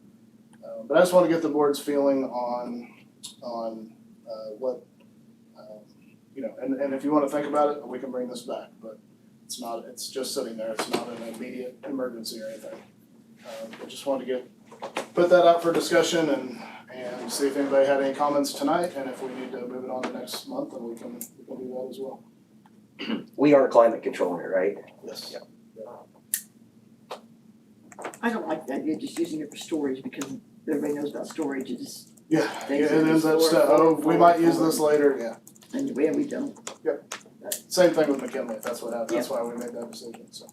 But I just want to get the board's feeling on what, and if you want to think about it, we can bring this back. But it's just sitting there. It's not an immediate emergency or anything. I just wanted to put that out for discussion and see if anybody had any comments tonight, and if we need to move it on to next month, then we can do that as well. We are climate controlling it, right? Yes. I don't like the idea of just using it for storage, because everybody knows about storage, it just, Yeah, Things it that ends up, store, we might use this later, yeah. and we don't. Same thing with McKinley, that's what happened, that's why we made that decision, so.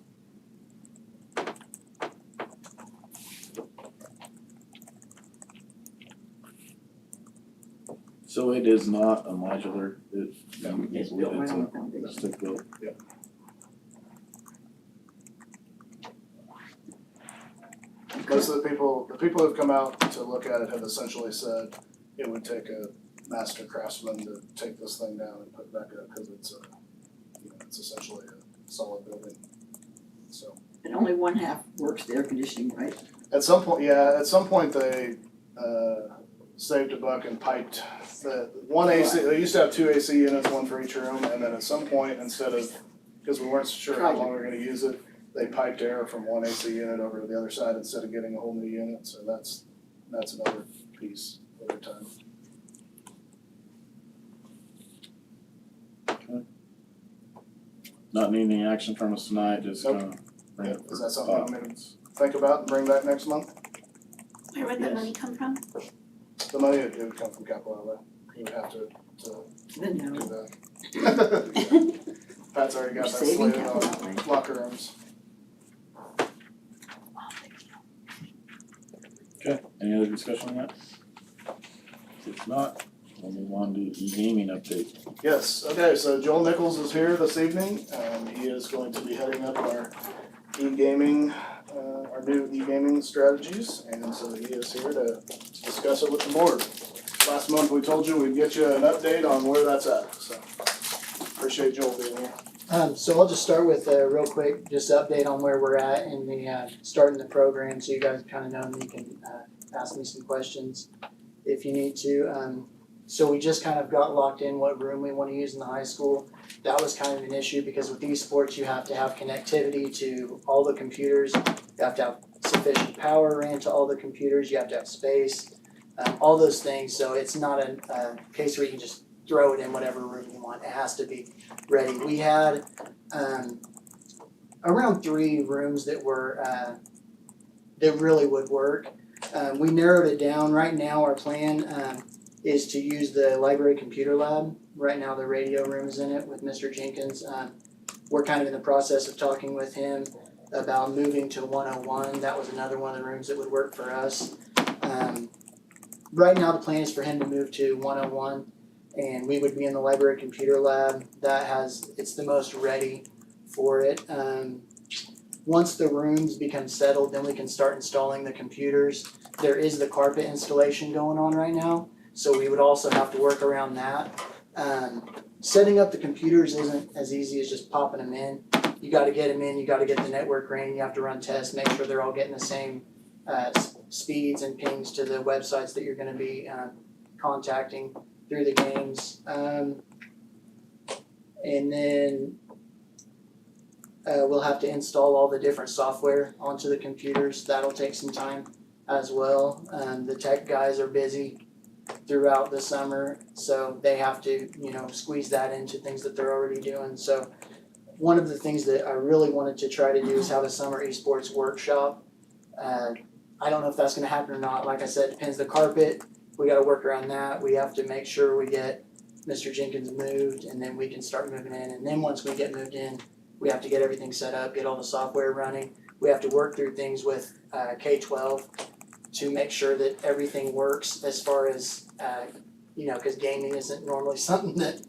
So it is not a modular, It's built right on the it's a foundation. stick built. Most of the people who've come out to look at it have essentially said it would take a master craftsman to take this thing down and put it back up, because it's essentially a solid building, so. And only one half works, the air conditioning, right? At some point they, saved a buck and piped the one AC, they used to have 2 AC units, one for each room, and then at some point, instead of, because we weren't sure how long we were gonna use it, they piped air from one AC unit over to the other side instead of getting a whole new unit, so that's another piece over time. Not needing any action from us tonight, just Nope. gonna bring it Is for that something I'm gonna thoughts. think about and bring back next month? Where would the money come from? The money it would come from capital outlay, you would have to Then do no. that. Pat's already got We're that saving slated capital outlay. on locker rooms. Okay, any other discussion on that? If not, we'll move on to e-gaming update. Yes, okay, so Joel Nichols is here this evening, he is going to be heading up our e-gaming, our new e-gaming strategies, and so he is here to discuss it with the board. Last month, we told you we'd get you an update on where that's at, so appreciate Joel being here. So I'll just start with a real quick, just update on where we're at in the, starting the program, so you guys kinda know, and you can, ask me some questions if you need to. So we just kind of got locked in what room we wanna use in the high school. That was kind of an issue, because with esports, you have to have connectivity to all the computers, you have to have sufficient power ran to all the computers, you have to have space, all those things, so it's not a case where you can just throw it in whatever room you want, it has to be ready. We had around 3 rooms that were that really would work. We narrowed it down. Right now our plan is to use the library computer lab. Right now the radio room is in it with Mr. Jenkins. We're kind of in the process of talking with him about moving to 101. That was another one of the rooms that would work for us. Right now the plan is for him to move to 101, and we would be in the library computer lab. It's the most ready for it. Once the rooms become settled, then we can start installing the computers. There is the carpet installation going on right now, so we would also have to work around that. Setting up the computers isn't as easy as just popping them in. You gotta get them in, you gotta get the network running, you have to run tests, make sure they're all getting the same speeds and pings to the websites that you're gonna be contacting through the games. And then we'll have to install all the different software onto the computers. That'll take some time as well. The tech guys are busy throughout the summer, so they have to, squeeze that into things that they're already doing. So one of the things that I really wanted to try to do is have a summer esports workshop. I don't know if that's gonna happen or not. Like I said, it depends the carpet. We gotta work around that. We have to make sure we get Mr. Jenkins moved, and then we can start moving in. And then once we get moved in, we have to get everything set up, get all the software running. We have to work through things with K-12 to make sure that everything works as far as, because gaming isn't normally something that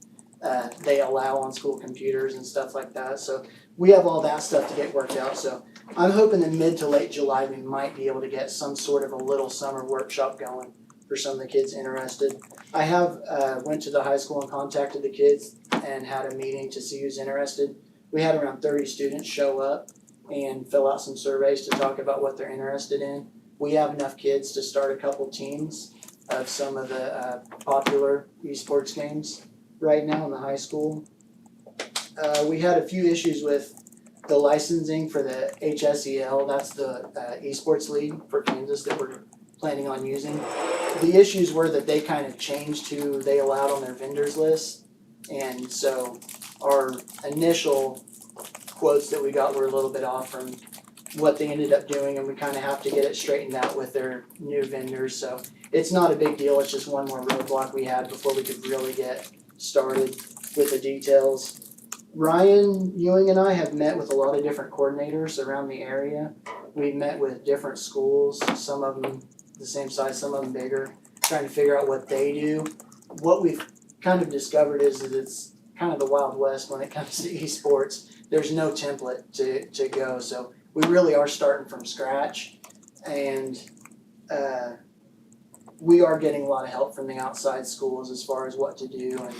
they allow on school computers and stuff like that. So we have all that stuff to get worked out. So I'm hoping in mid to late July we might be able to get some sort of a little summer workshop going for some of the kids interested. I have went to the high school and contacted the kids and had a meeting to see who's interested. We had around 30 students show up and fill out some surveys to talk about what they're interested in. We have enough kids to start a couple teams of some of the popular esports games right now in the high school. We had a few issues with the licensing for the HSEL, that's the esports league for Kansas that we're planning on using. The issues were that they kind of changed who they allowed on their vendors list, and so our initial quotes that we got were a little bit off from what they ended up doing, and we kind of have to get it straightened out with their new vendors. So it's not a big deal, it's just one more roadblock we had before we could really get started with the details. Ryan Ewing and I have met with a lot of different coordinators around the area. We've met with different schools, some of them the same size, some of them bigger, trying to figure out what they do. What we've kind of discovered is that it's kind of the Wild West when it comes to esports. There's no template to go, so we really are starting from scratch, and we are getting a lot of help from the outside schools as far as what to do and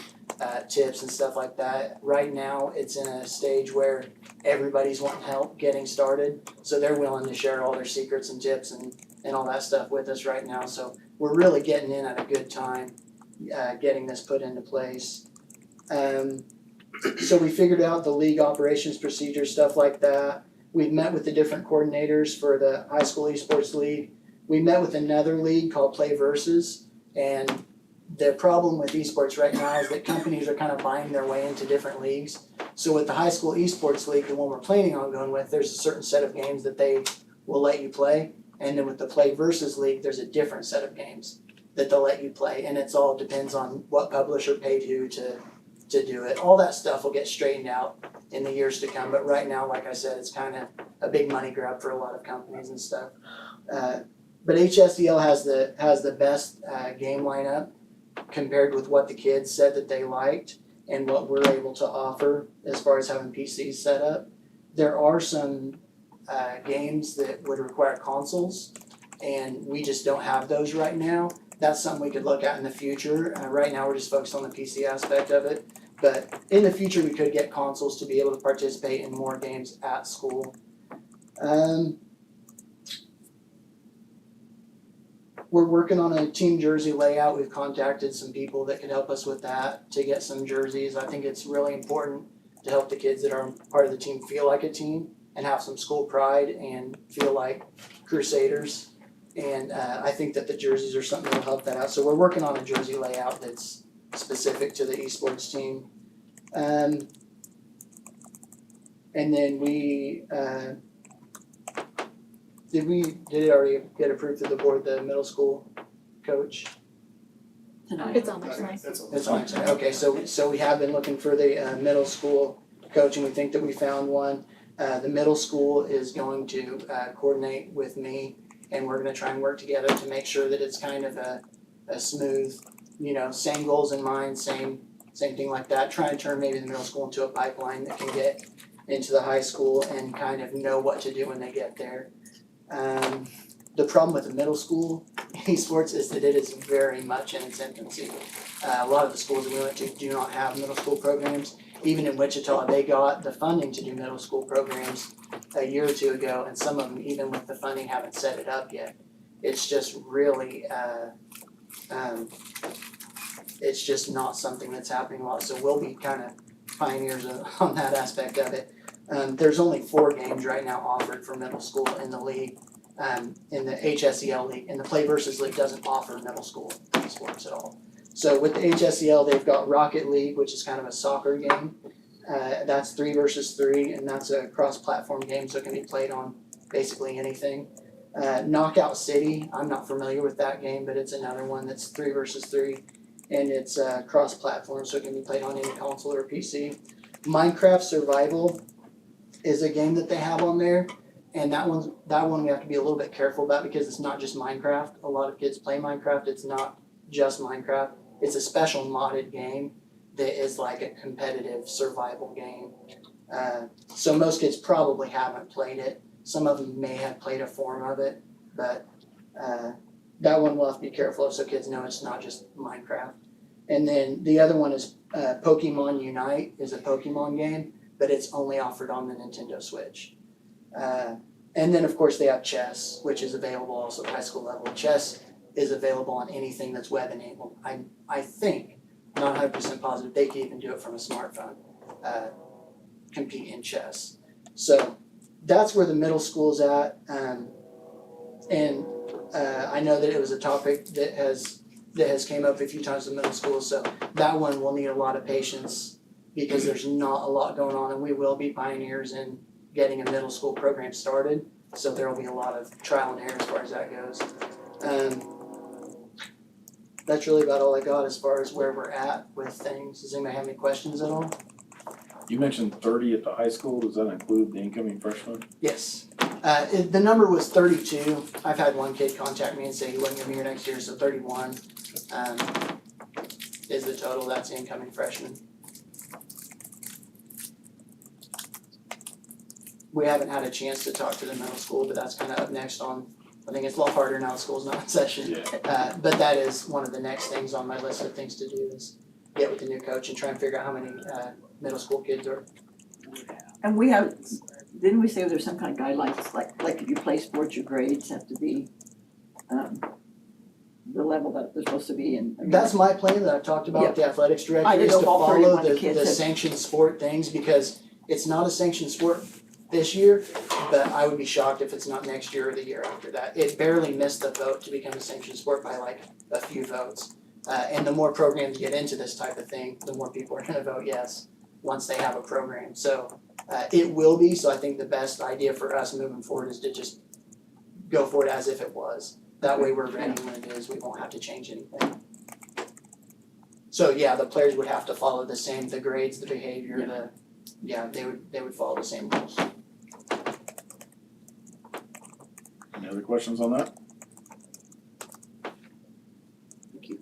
tips and stuff like that. Right now, it's in a stage where everybody's wanting help getting started, so they're willing to share all their secrets and tips and all that stuff with us right now. So we're really getting in at a good time, getting this put into place. So we figured out the league operations procedures, stuff like that. We've met with the different coordinators for the high school esports league. We met with another league called Play Versus, and the problem with esports right now is that companies are kind of buying their way into different leagues. So with the high school esports league, the one we're planning on going with, there's a certain set of games that they will let you play. And then with the Play Versus league, there's a different set of games that they'll let you play. And it's all depends on what publisher paid who to do it. All that stuff will get straightened out in the years to come. But right now, like I said, it's kind of a big money grab for a lot of companies and stuff. But HSEL has the best game lineup compared with what the kids said that they liked and what we're able to offer as far as having PCs set up. There are some games that would require consoles, and we just don't have those right now. That's something we could look at in the future. Right now, we're just focused on the PC aspect of it. But in the future, we could get consoles to be able to participate in more games at school. We're working on a team jersey layout. We've contacted some people that could help us with that to get some jerseys. I think it's really important to help the kids that are part of the team feel like a team and have some school pride and feel like Crusaders. And I think that the jerseys are something that will help that out. So we're working on a jersey layout that's specific to the esports team. And then we did it already get approved through the board, the middle school coach? It's on there tonight. It's on tonight. Okay, so we have been looking for the middle school coach, and we think that we found one. The middle school is going to coordinate with me, and we're gonna try and work together to make sure that it's kind of a smooth, same goals in mind, same thing like that. Try and turn maybe the middle school into a pipeline that can get into the high school and kind of know what to do when they get there. The problem with the middle school esports is that it is very much in its infancy. A lot of the schools that we went to do not have middle school programs. Even in Wichita, they got the funding to do middle school programs a year or two ago, and some of them, even with the funding, haven't set it up yet. It's just really, it's just not something that's happening a lot. So we'll be kind of pioneers on that aspect of it. There's only 4 games right now offered for middle school in the league, in the HSEL league, and the Play Versus league doesn't offer middle school sports at all. So with the HSEL, they've got Rocket League, which is kind of a soccer game. That's 3 versus 3, and that's a cross-platform game, so it can be played on basically anything. Knockout City, I'm not familiar with that game, but it's another one that's 3 versus 3, and it's cross-platform, so it can be played on any console or PC. Minecraft Survival is a game that they have on there, and that one we have to be a little bit careful about because it's not just Minecraft. A lot of kids play Minecraft. It's not just Minecraft. It's a special modded game that is like a competitive survival game. So most kids probably haven't played it. Some of them may have played a form of it, but that one we'll have to be careful of so kids know it's not just Minecraft. And then the other one is Pokemon Unite is a Pokemon game, but it's only offered on the Nintendo Switch. And then of course they have chess, which is available also at high school level. Chess is available on anything that's web enabled. I think, not 100% positive, they can even do it from a smartphone, compete in chess. So that's where the middle school's at. And I know that it was a topic that has came up a few times in middle school, so that one will need a lot of patience because there's not a lot going on, and we will be pioneers in getting a middle school program started, so there will be a lot of trial and error as far as that goes. That's really about all I got as far as where we're at with things. Does anybody have any questions at all? You mentioned 30 at the high school. Does that include the incoming freshmen? Yes. The number was 32. I've had one kid contact me and say he wasn't gonna be here next year, so 31 is the total. That's incoming freshmen. We haven't had a chance to talk to the middle school, but that's kind of up next on, I think it's a lot harder now, school's not in session. Yeah. But that is one of the next things on my list of things to do is get with the new coach and try and figure out how many middle school kids are. And we have, didn't we say there's some kind of guidelines, like if you play sports, your grades have to be, the level that they're supposed to be in. I mean, That's my plan that I've talked about with the athletics I director, didn't is know to if all follow 31 the kids had- sanctioned sport things, because it's not a sanctioned sport this year, but I would be shocked if it's not next year or the year after that. It barely missed the vote to become a sanctioned sport by like a few votes. And the more programs get into this type of thing, the more people are gonna vote yes, once they have a program. So, it will be, so I think the best idea for us moving forward is to just go for it as if it was. That way we're ready when it is, we won't have to change anything. So yeah, the players would have to follow the same, the grades, the behavior, they would follow the same rules. Any other questions on that? Thank you.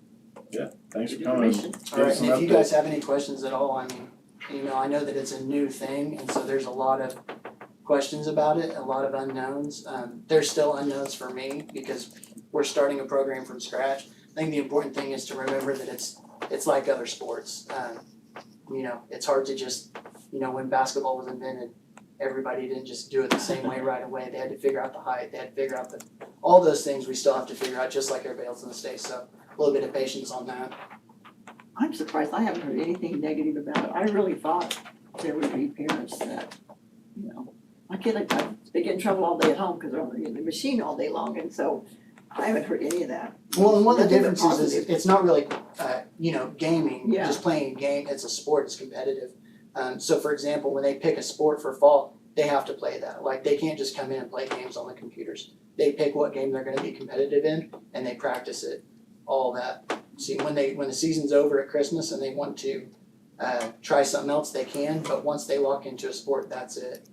Yeah, thanks for Good coming. information. Alright, and if you guys have any questions at all, I mean, you know, I know that it's a new thing, and so there's a lot of questions about it, a lot of unknowns. There's still unknowns for me, because we're starting a program from scratch. I think the important thing is to remember that it's like other sports. You know, it's hard to just, you know, when basketball was invented, everybody didn't just do it the same way right away. They had to figure out the height, they had to figure out all those things we still have to figure out, just like everybody else in the state, so a little bit of patience on that. I'm surprised I haven't heard anything negative about it. I really thought there would be parents that, you know, my kid, they get in trouble all day at home because they're on the machine all day long, and so I haven't heard any of that. Well, and one of the Nothing but differences is positive. it's not really, you know, gaming, Yeah. just playing a game, it's a sport, it's competitive. So for example, when they pick a sport for fall, they have to play that, like they can't just come in and play games on the computers. They pick what game they're gonna be competitive in and they practice it, all that. See, when the season's over at Christmas and they want to try something else, they can, but once they walk into a sport, that's it.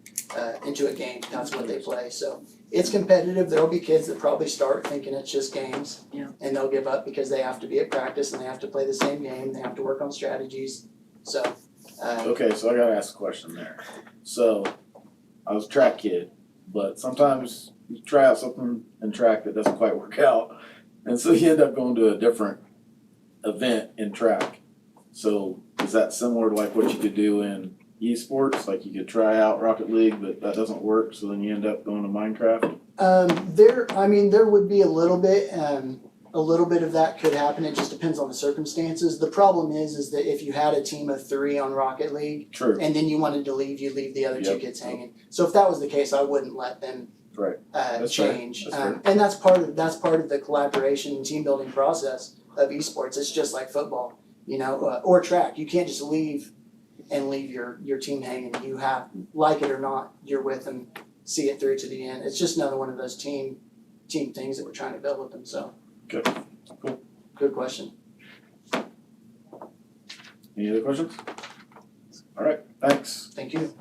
Into a game, that's what they play, so it's competitive. There'll be kids that probably start thinking it's just games. Yeah. And they'll give up because they have to be at practice and they have to play the same game, they have to work on strategies, so. Okay, so I gotta ask a question there. So, I was a track kid, but sometimes you try out something in track that doesn't quite work out, and so you end up going to a different event in track. So, is that similar to like what you could do in esports? Like you could try out Rocket League, but that doesn't work, so then you end up going to Minecraft? There would be a little bit of that could happen, it just depends on the circumstances. The problem is that if you had a team of 3 on Rocket League, True. and then you wanted to leave, you leave the other 2 Yep. kids hanging. So if that was the case, I wouldn't let them Right. That's fair. change. That's fair. And that's part of the collaboration and team building process of esports. It's just like football, you know, or track. You can't just leave your team hanging. You have, like it or not, you're with them, see it through to the end. It's just another one of those team things that we're trying to build with them, so. Good. Cool. Good question. Any other questions? All right, thanks. Thank you.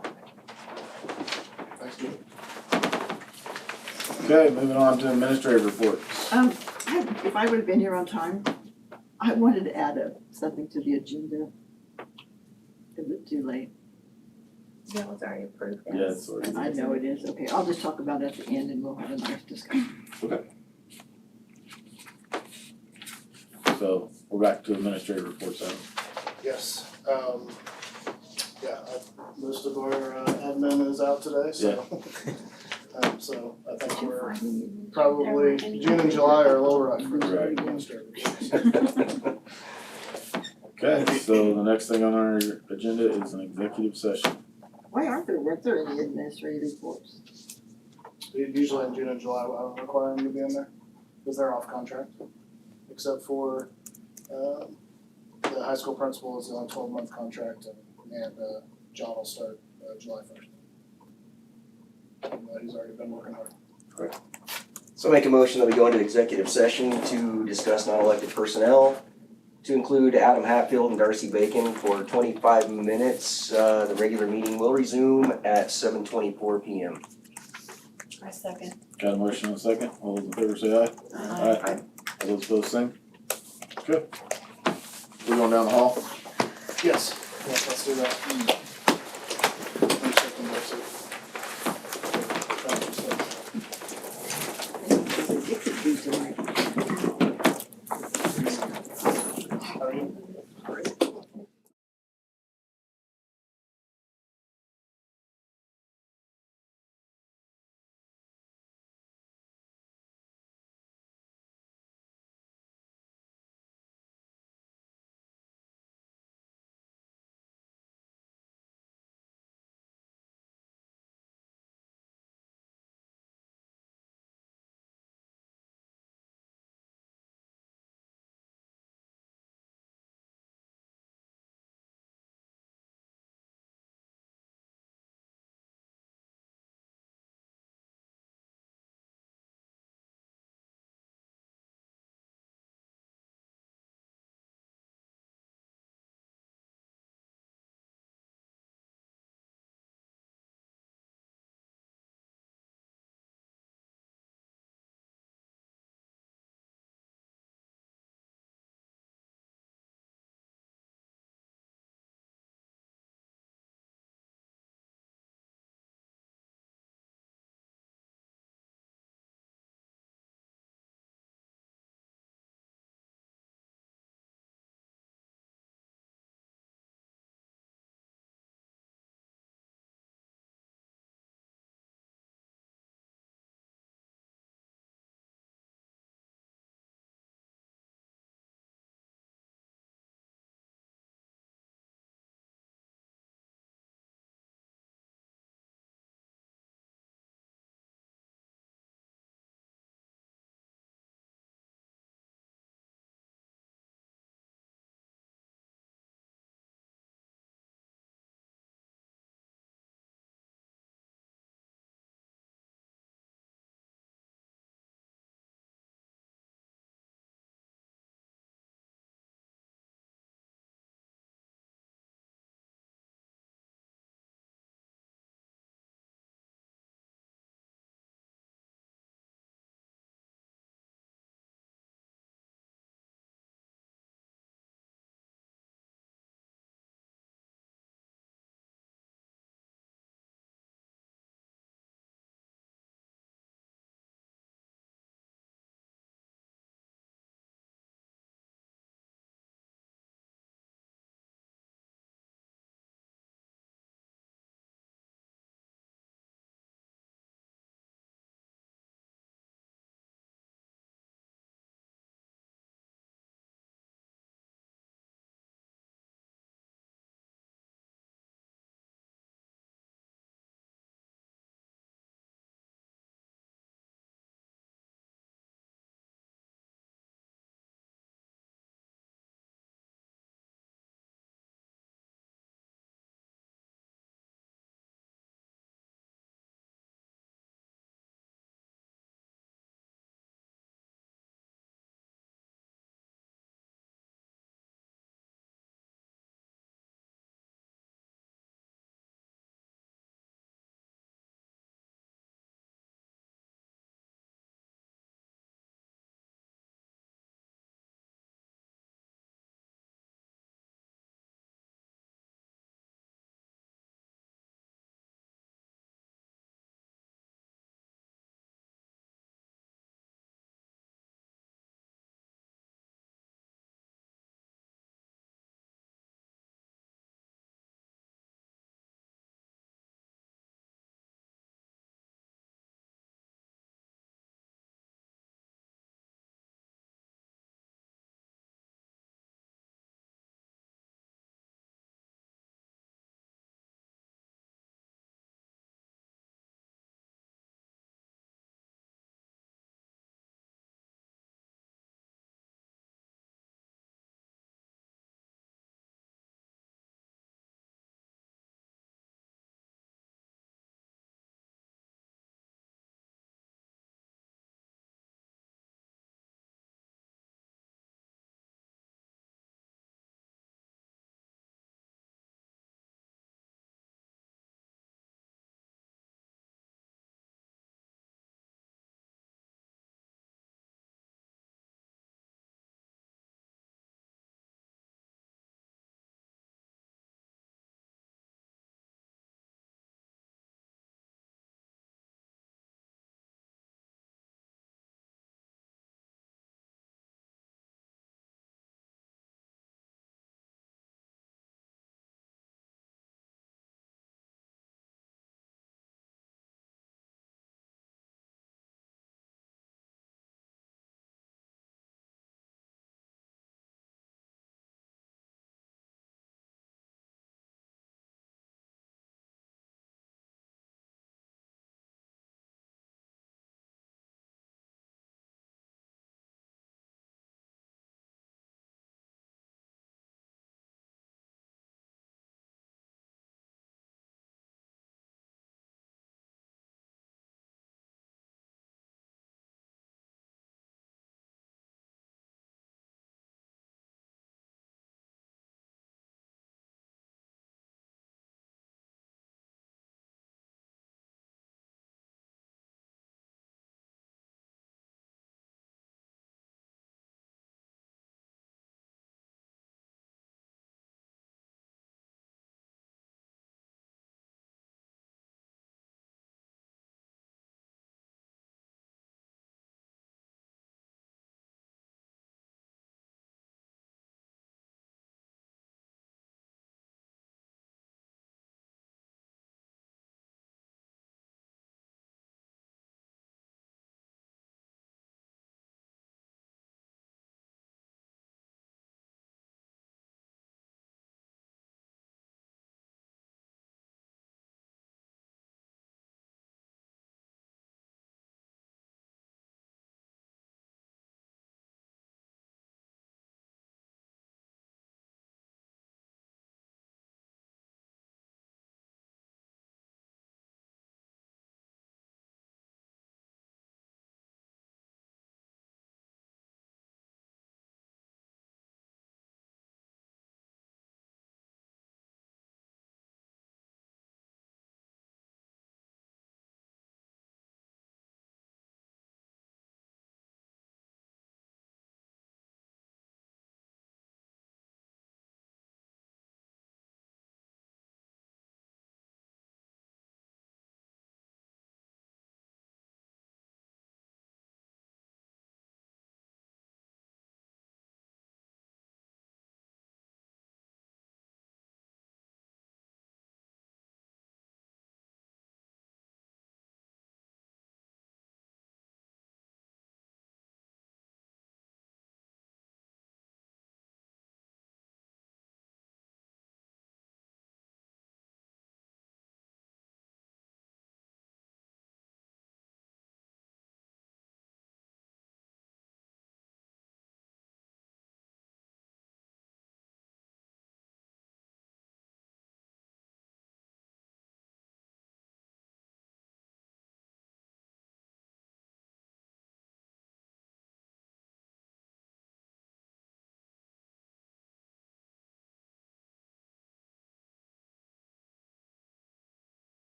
Thanks, Jim. Okay, moving on to administrative reports. If I would have been here on time, I wanted to add something to the agenda. Is it too late? That was already approved. Yeah, it's already. I know it is. Okay, I'll just talk about it at the end and we'll have a nice discussion. So, we're back to administrative reports, Adam. Yes, most of our admin is out today, so. So I think we're probably, June and July are a little rough for the Right. administrators. Okay, so the next thing on our agenda is an executive session. Weren't there any administrative reports? Usually in June and July, I don't require them to be in there, because they're off contract. Except for, the high school principal is on a 12-month contract, and John will start, July 1st. And, he's already been working hard. So make a motion that we go into executive session to discuss non-elected personnel, to include Adam Hatfield and Darcy Bacon for 25 minutes. The regular meeting will resume at 7:24 p.m. I second. Got a motion and a second, all those in favor say aye. Aye. All those opposed, same. Good. We're going down the hall? Yes, let's do that. I'm checking this. It could be tonight. Are you?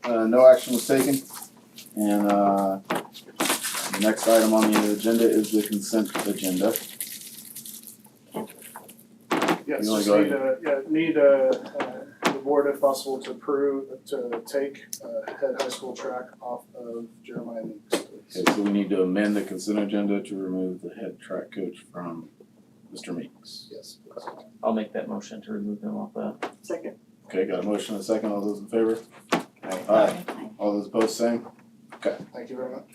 No action was taken. And, the next item on the agenda is the consent agenda. Yes, You wanna just go need the board if possible to take head high school track off of Jeremiah Meeks, please. Okay, so we need to amend the consent agenda to remove the head track coach from Mr. Meeks. Yes, please. I'll make that motion to remove him off that. Second. Okay, got a motion and a second. All those in favor? Aye. All those opposed, same? Thank you very much.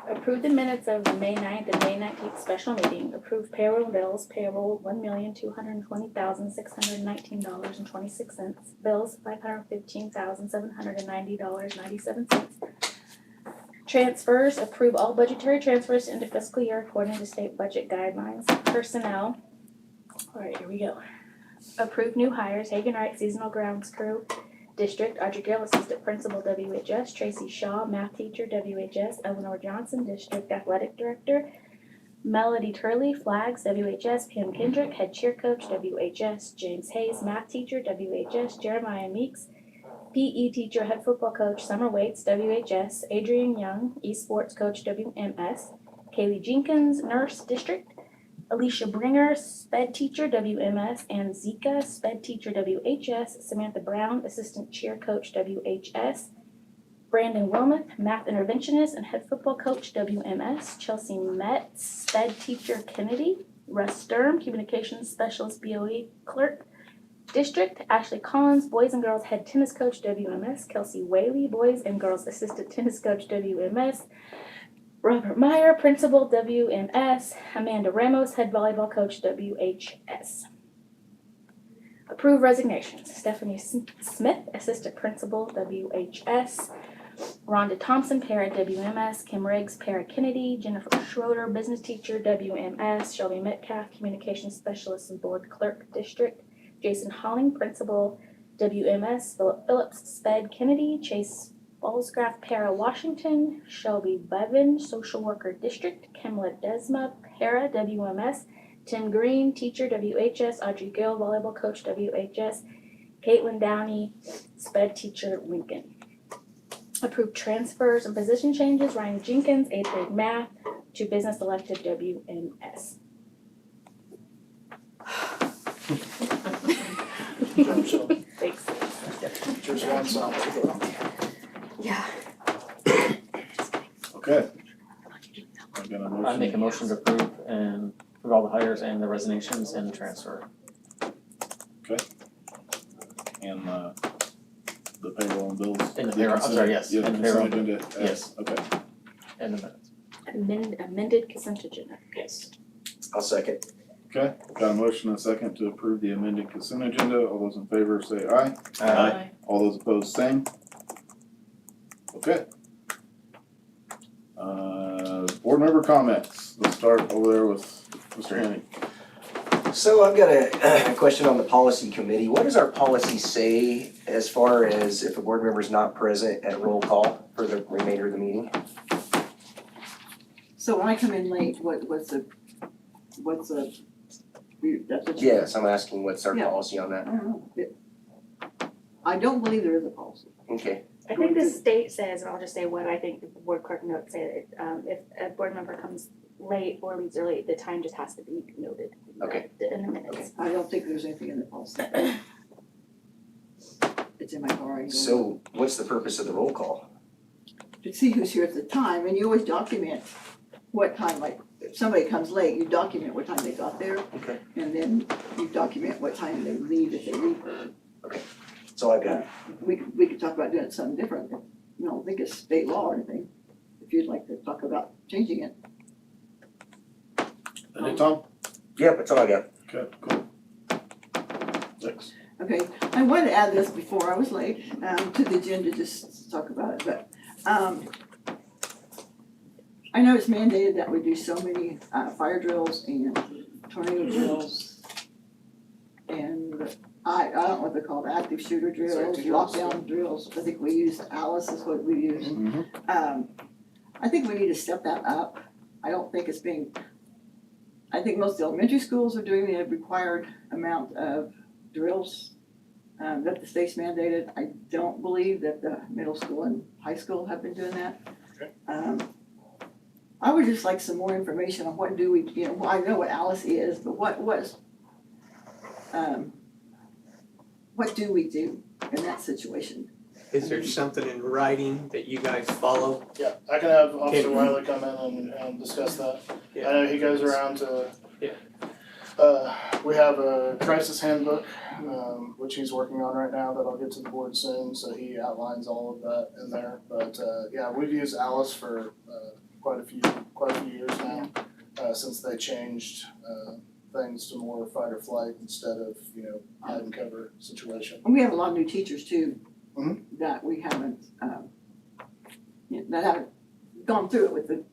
Approve the minutes of the May 9th and May 19th special meeting. Approve payroll bills. Payroll $1,220,619.26. Bills $515,790.97. Transfers. Approve all budgetary transfers into fiscal year according to state budget guidelines. Personnel. All right, here we go. Approve new hires. Hagen Wright, seasonal grounds crew. District, Audrey Gill, Assistant Principal, WHS, Tracy Shaw, Math Teacher, WHS, Eleanor Johnson, District Athletic Director, Melody Turley, Flags, WHS, Pam Kendrick, Head Cheer Coach, WHS, James Hayes, Math Teacher, WHS, Jeremiah Meeks, PE Teacher, Head Football Coach, Summer Waits, WHS, Adrian Young, Esports Coach, WMS, Kaylee Jenkins, Nurse, District, Alicia Bringer, Sped Teacher, WMS, and Zika, Sped Teacher, WHS, Samantha Brown, Assistant Cheer Coach, WHS, Brandon Wilmoth, Math Interventionist and Head Football Coach, WMS, Chelsea Metz, Sped Teacher, Kennedy, Russ Sturm, Communications Specialist, BOE Clerk, District, Ashley Collins, Boys and Girls Head Tennis Coach, WMS, Kelsey Whaley, Boys and Girls Assistant Tennis Coach, WMS, Robert Meyer, Principal, WMS. Amanda Ramos, Head Volleyball Coach, WHS. Approve resignations. Stephanie Smith, Assistant Principal, WHS. Rhonda Thompson, Para, WMS. Kim Riggs, Para Kennedy. Jennifer Schroeder, Business Teacher, WMS. Shelby Metcalf, Communications Specialist and Board Clerk, District. Jason Holling, Principal, WMS. Philip Phillips, Sped Kennedy. Chase Ballsgraf, Para Washington, Shelby Bevin, Social Worker District, Kimla Desma, Para WMS, Tim Green, Teacher WHS, Audrey Gill, Volleyball Coach WHS, Caitlin Downey, Sped Teacher Lincoln. Approve transfers and position changes, Ryan Jenkins, 8th grade math, to business elective WMS. Thanks. Teachers want something. Yeah. Okay. I got a I motion. make a motion to approve all the hires and the resignations and the transfer. And, the payroll and bills. And the payroll, I'm sorry, yes, Yeah, the and the payroll. consent agenda, Yes. Okay. And the minutes. Amended consent agenda. Yes. I'll second. Okay, got a motion and a second to approve the amended consent agenda. All those in favor say aye. Aye. All those opposed, same. Okay. Board member comments. Let's start over there with Mr. Henning. So I've got a question on the policy committee. What does our policy say as far as if a board member is not present at roll call for the remainder of the meeting? So when I come in late, what's the, that's what you. Yes, I'm asking what's our Yeah. policy on I that? don't know. I don't believe there is a policy. Okay, I think the state says, and I'll just say what I think the board clerk notes say, that if a board member comes late or leaves early, the time just has to be noted. Okay. In the minutes. I don't think there's anything in the policy. It's in my car. I can go so what's the purpose of the roll call? to see who's here at the time, and you always document what time, like, if somebody comes late, you document what time they got there. Okay. And then you document what time they leave if they leave. That's all I've got. We could talk about doing something different, if you don't think it's state law or anything, if you'd like to talk about changing it. Hey, Tom? Yep, that's all I got. Okay, cool. Thanks. Okay, I wanted to add this before I was late, to the agenda, just to talk about it, but, I know it's mandated that we do so many, fire drills and tornado drills. And I don't know what they're called, active shooter drills, Safety drills. lockdown drills, I think we use Alice is what we use. I think we need to step that up. I don't think it's being, I think most elementary schools are doing the required amount of drills. that the state's mandated. I don't believe that the middle school and high school have been doing that. Okay. I would just like some more information on what do we, I know what Alice is, but what do we do in that situation? Is there something in writing that you guys follow? Yeah, I can have Officer Can- Wiley come in and discuss that. Yeah. I know he goes around to. Yeah. We have a crisis handbook, which he's working on right now, that I'll get to the board soon, so he outlines all of that in there. But, yeah, we've used Alice for, quite a few years now, since they changed, things to more fight or flight instead of, hide and cover situation. And we have a lot of new teachers too, Mhm. that we haven't, that haven't gone through it with the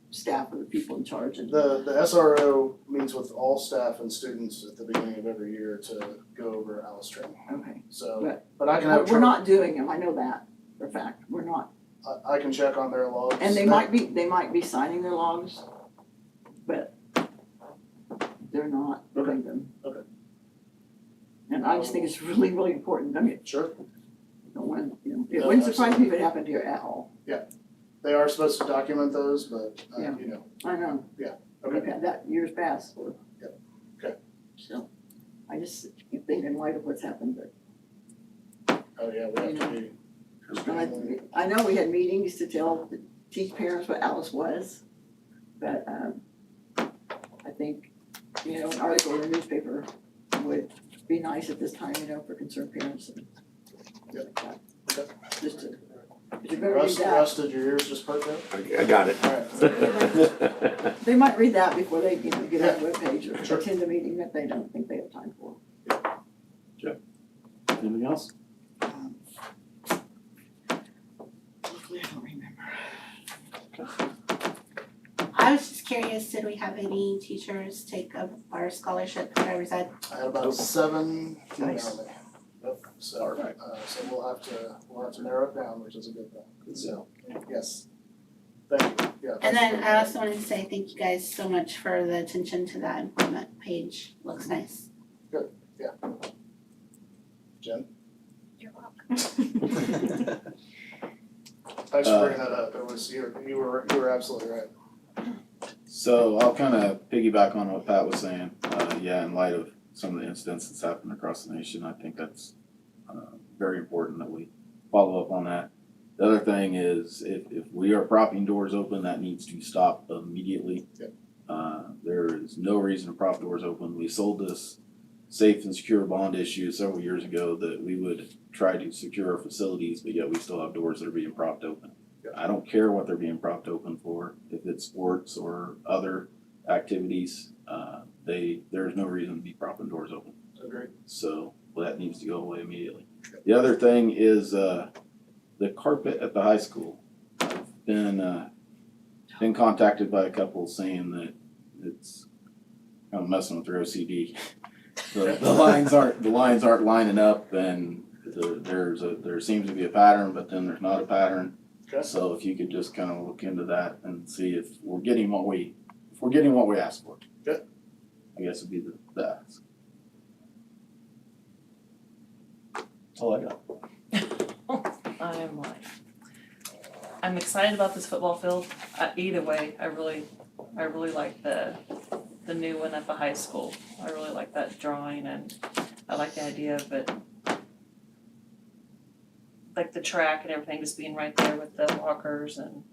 staff or the people in charge and. The SRO meets with all staff and students at the beginning of every year to go over Alice training. Okay. So, but I can have. We're not doing them, I know that for a fact, we're not. I can check on their logs. And they might be signing their logs, but they're not doing them. Okay. And I just think it's really, really important, I mean, Sure, it No, wouldn't surprise me if it happened here at all, they are supposed to document those, but, Yeah. I know. Yeah, We've okay. had that years past for. Yep, okay. So, I just think in light of what's happened, but Oh, yeah, we have to be. I know we had meetings to teach parents what Alice was, but I think, an article in the newspaper would be nice at this time, for concerned parents and things like that. Okay. Just to, 'cause you're gonna read that, Russ, did your ears just perk up? I got it. Alright. they might read that before they, get on the webpage or Sure. attend a meeting that they don't think they have time for. Anything else? Hopefully I don't remember. I was just curious, did we have any teachers take up our scholarship for Driver's Ed? I had about 7 email Nice. me. Yep, so, so we'll have to narrow it down, which is a good thing. So, yes. Thank you, yeah. And then thanks I also wanted to say thank you guys so much for the attention to that employment page, looks nice. Jen, You're welcome. thanks for bringing that up, you were absolutely right. So I'll kind of piggyback on what Pat was saying. In light of some of the incidents that's happened across the nation, I think that's very important that we follow up on that. The other thing is, if we are propping doors open, that needs to stop immediately. Yep. There is no reason to prop doors open. We sold this safe and secure bond issue several years ago that we would try to secure our facilities, but yet we still have doors that are being propped open. I don't care what they're being propped open for, if it's sports or other activities, there's no reason to be propping doors open. Agreed. So that needs to go away immediately. The other thing is the carpet at the high school. I've been contacted by a couple saying that it's kind of messing with their OCD. The lines aren't lining up, and there seems to be a pattern, but then there's not a pattern. Okay. So if you could just kind of look into that and see if we're getting what we asked for. Good. I guess would be the ask. That's all I got. I'm excited about this football field. Either way, I really like the new one at the high school. I really like that drawing, and I like the idea of it, like the track and everything just being right there with the walkers. And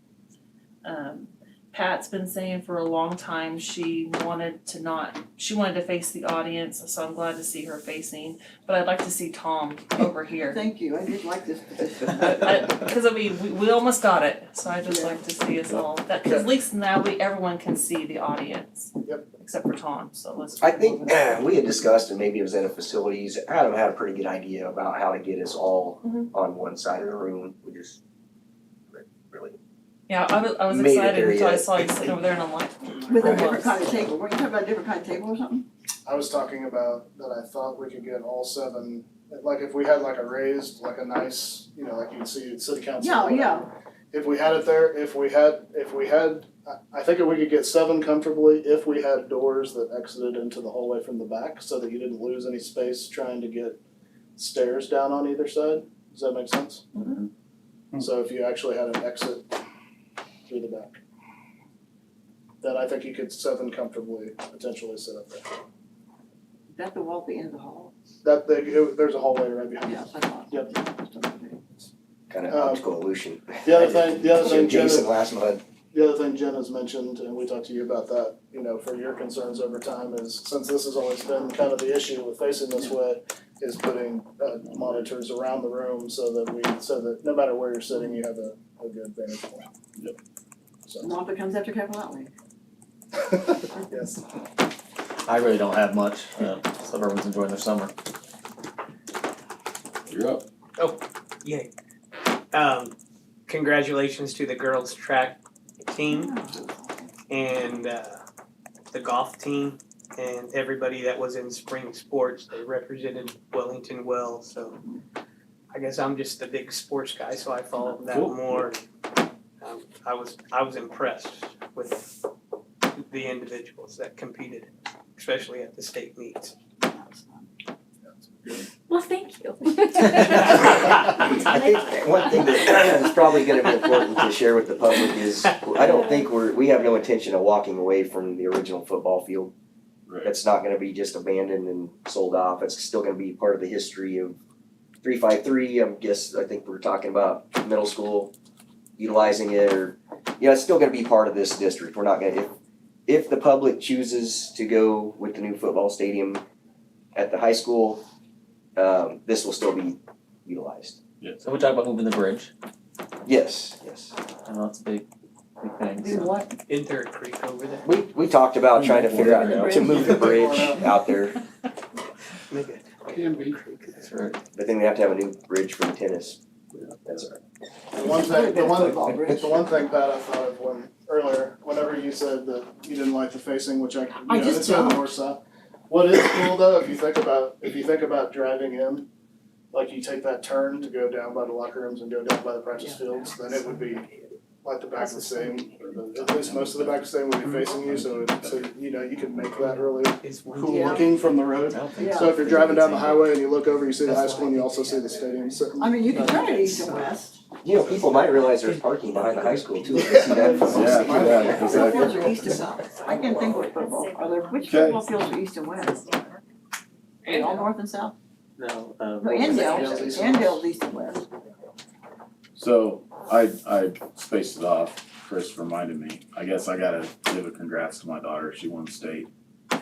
Pat's been saying for a long time she wanted to face the audience, so I'm glad to see her facing. But I'd like to see Tom over here. Thank you, I did like this position. Because we almost got it, so I just like to see us all, because at least now everyone can see the audience. Yep. Except for Tom, so let's. I think we had discussed, and maybe it was at a facilities, Adam had a pretty good idea about how to get us all on one side of the room. We just really. Yeah, I was Made it excited there until I yet. saw you sitting over there and I'm like. With a different almost. kind of table, were you talking about a different kind of table or something? I was talking about that I thought we could get all 7, like if we had like a raised, like a nice, like you can see at city council. Yeah, or whatever. If we had it there, if we had, I think we could get 7 comfortably if we had doors that exited into the hallway from the back, so that you didn't lose any space trying to get stairs down on either side. Does that make sense? So if you actually had an exit through the back, then I think you could 7 comfortably potentially sit up there. Is that the wall at the end of the hall? There's a hallway right behind it. Yes, I thought. Yep. Kind of optical illusion. The other thing, Jason last month. The other thing Jen has mentioned, and we talked to you about that, you know, for your concerns over time is, since this has always been kind of the issue with facing this way, is putting monitors around the room so that no matter where you're sitting, you have a good vantage point. Yep. So, Not that comes after Capital Outlay. yes. I really don't have much, so everyone's enjoying their summer. You're up. Yay. Congratulations to the girls track team and the golf team and everybody that was in spring sports. They represented Wellington well, so I guess I'm just the big sports guy, so I followed that Cool. more. I was impressed with the individuals that competed, especially at the state meets. Well, thank you. I think one thing that is probably gonna be important to share with the public is, I don't think we have no intention of walking away from the original football field. Right. It's not gonna be just abandoned and sold off, it's still gonna be part of the history of 353, I think we're talking about middle school utilizing it, or, you know, it's still gonna be part of this district, we're not gonna, if the public chooses to go with the new football stadium at the high school, this will still be utilized. So we talked about moving the bridge. Yes. I know it's a big thing. Do So. what? In Third Creek over there. We talked about trying to figure out Moving the to move the bridge out there, Make it. That's right. but then we have to have a new bridge for the tennis. That's all right. The one thing, Pat, I thought of whenever you said that you didn't like the facing, which it's on the north side. What is cool though, if you think about driving in, like you take that turn to go down by the locker rooms and go down by the practice fields, then it would be like the back of the stadium, or at least most of the back of the stadium would be facing you, so you know, you can make that really cool Yeah. looking from the road. I don't think Yeah. So if you're driving down the highway and you look over, you see the high school and you also see the stadium sitting. I mean, you can turn it east and west. You know, people might realize there's parking behind the high school too, if they see that. Yeah, Football fields are east and south. I can't think what football, which Okay. football fields are east and west? Are they all north and south? No, No, Endale's east and west. So I spaced it off. Chris reminded me. I guess I gotta give a congrats to my daughter. She won state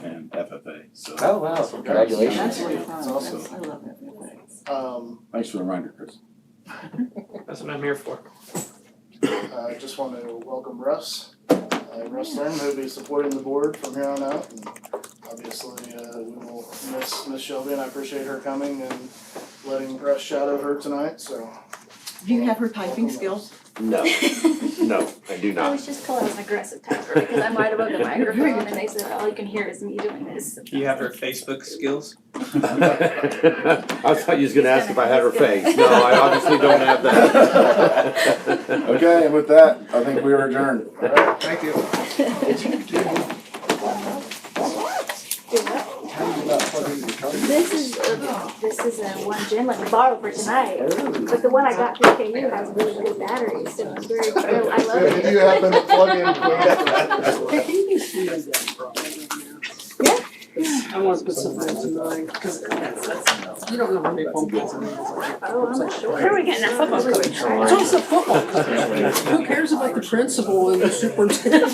and FFA. So Oh, wow, congratulations. That's really fun. It's also- I love that. thanks for the reminder, Chris. That's what I'm here for. I just want to welcome Russ, Russ Thurman, who'll be supporting the board from here on out. And obviously, we will miss Shelby, and I appreciate her coming and letting Russ shadow her tonight, so. Do you have her typing skills? No, no, I do I not. was just told I was an aggressive typer because I'm right above the microphone and they said all you can hear is me doing this. Do you have her Facebook skills? I thought you was gonna ask if I had her face. No, I obviously don't have that. Okay, and with that, I think we are adjourned. Thank you. This is one Jen let me borrow for tonight, but the one I got through KU has really good batteries, so I'm very, I love So it. did you happen to plug in I want to put something in mine, because you don't know how many phone calls. Oh, I'm not sure. Where are we getting that football coach? It's also football. Who cares about the principal and the superintendent?